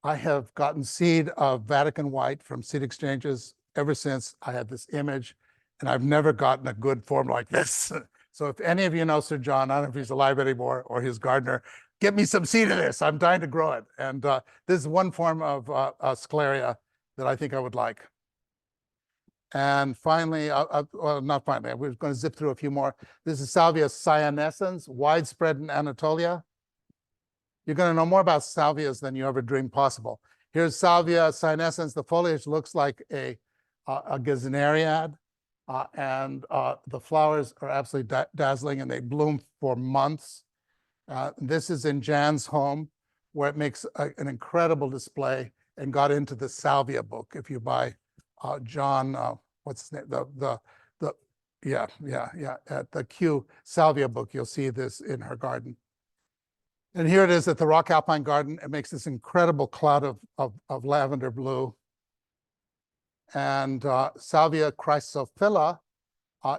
I have gotten seed of Vatican White from seed exchanges ever since I had this image, and I've never gotten a good form like this. So if any of you know Sir John, I don't know if he's alive anymore, or his gardener, get me some seed of this. I'm dying to grow it. And this is one form of scleria that I think I would like. And finally, well, not finally, we're going to zip through a few more. This is Salvia cyanescens, widespread in Anatolia. You're going to know more about salvias than you ever dreamed possible. Here's Salvia cyanescens. The foliage looks like a gazinariad, and the flowers are absolutely dazzling, and they bloom for months. This is in Jan's home, where it makes an incredible display and got into the Salvia book. If you buy John, what's his name? At the Q Salvia book, you'll see this in her garden. And here it is at the Rock Alpine Garden. It makes this incredible cloud of lavender blue. And Salvia chrysophila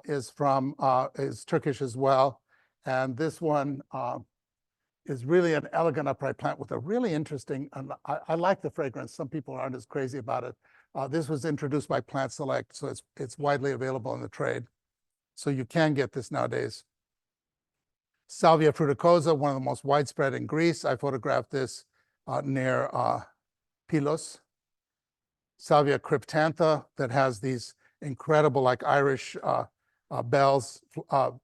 is Turkish as well. And this one is really an elegant upright plant with a really interesting, and I like the fragrance. Some people aren't as crazy about it. This was introduced by Plant Select, so it's widely available in the trade. So you can get this nowadays. Salvia fruticosa, one of the most widespread in Greece. I photographed this near Pylos. Salvia cryptantha, that has these incredible, like Irish bells of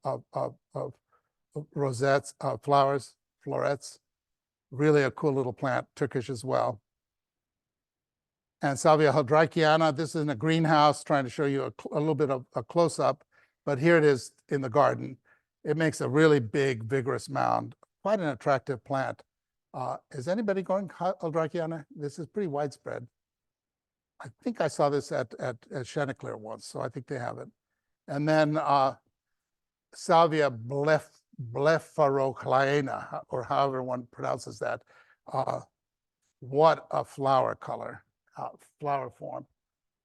rosettes, florets. Really a cool little plant, Turkish as well. And Salvia haldreichiana, this is in a greenhouse, trying to show you a little bit of a close-up, but here it is in the garden. It makes a really big, vigorous mound, quite an attractive plant. Is anybody going haldreichiana? This is pretty widespread. I think I saw this at Chanticleer once, so I think they have it. And then Salvia blepharocliana, or however one pronounces that. What a flower color, flower form.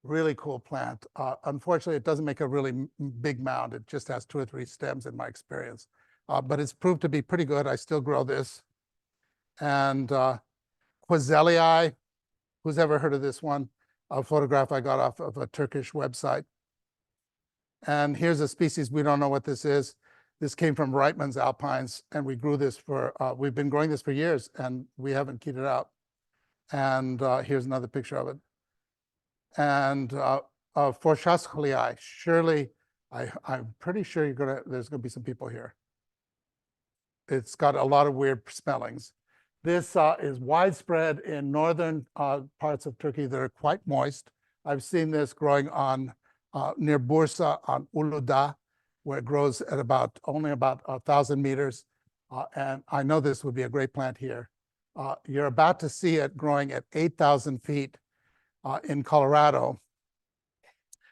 Really cool plant. Unfortunately, it doesn't make a really big mound. It just has 2 or 3 stems in my experience. But it's proved to be pretty good. I still grow this. And Quazellii, who's ever heard of this one? A photograph I got off of a Turkish website. And here's a species, we don't know what this is. This came from Reitman's Alpines, and we grew this we've been growing this for years, and we haven't keyed it out. And here's another picture of it. And Forschaschlii, surely, I'm pretty sure there's gonna be some people here. It's got a lot of weird spellings. This is widespread in northern parts of Turkey that are quite moist. I've seen this growing on near Bursa on Uludağ, where it grows at only about 1,000 meters. And I know this would be a great plant here. You're about to see it growing at 8,000 feet in Colorado,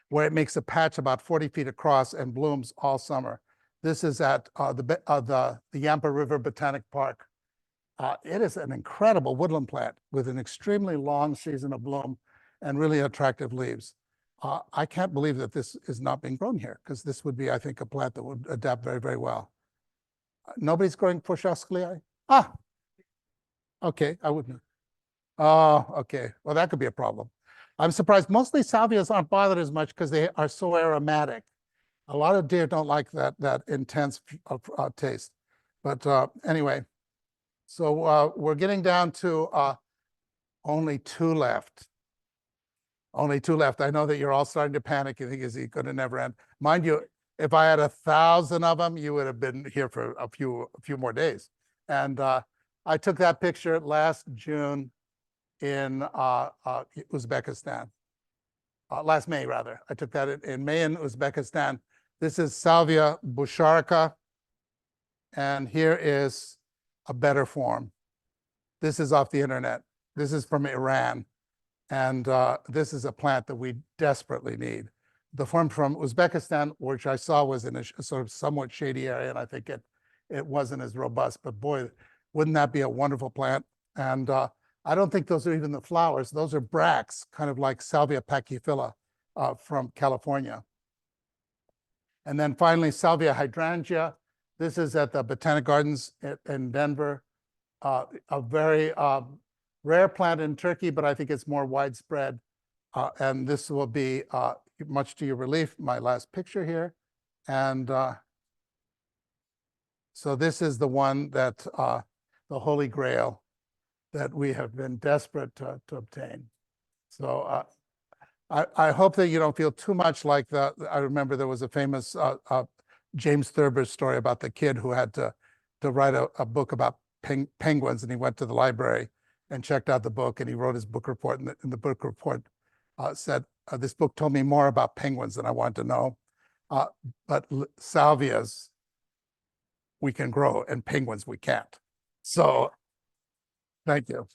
where it makes a patch about 40 feet across and blooms all summer. This is at the Yampa River Botanic Park. It is an incredible woodland plant with an extremely long season of bloom and really attractive leaves. I can't believe that this is not being grown here, because this would be, I think, a plant that would adapt very, very well. Nobody's growing Forschaschlii? Okay, I wouldn't. Oh, okay. Well, that could be a problem. I'm surprised. Mostly salvias aren't bothered as much because they are so aromatic. A lot of deer don't like that intense taste. But anyway, so we're getting down to only two left. Only two left. I know that you're all starting to panic. You think, is he going to never end? Mind you, if I had 1,000 of them, you would have been here for a few more days. And I took that picture last June in Uzbekistan. Last May, rather. I took that in May in Uzbekistan. This is Salvia busharica. And here is a better form. This is off the internet. This is from Iran. And this is a plant that we desperately need. The form from Uzbekistan, which I saw was in a sort of somewhat shady area, and I think it wasn't as robust. But boy, wouldn't that be a wonderful plant? And I don't think those are even the flowers. Those are bracts, kind of like Salvia pachyphylla from California. And then finally, Salvia hydrangea. This is at the Botanic Gardens in Denver. A very rare plant in Turkey, but I think it's more widespread. And this will be, much to your relief, my last picture here. And so this is the one that, the Holy Grail that we have been desperate to obtain. So I hope that you don't feel too much like I remember there was a famous James Thurber story about the kid who had to write a book about penguins, and he went to the library and checked out the book, and he wrote his book report, and the book report said, this book told me more about penguins than I wanted to know, but salvias we can grow and penguins we can't. So thank you.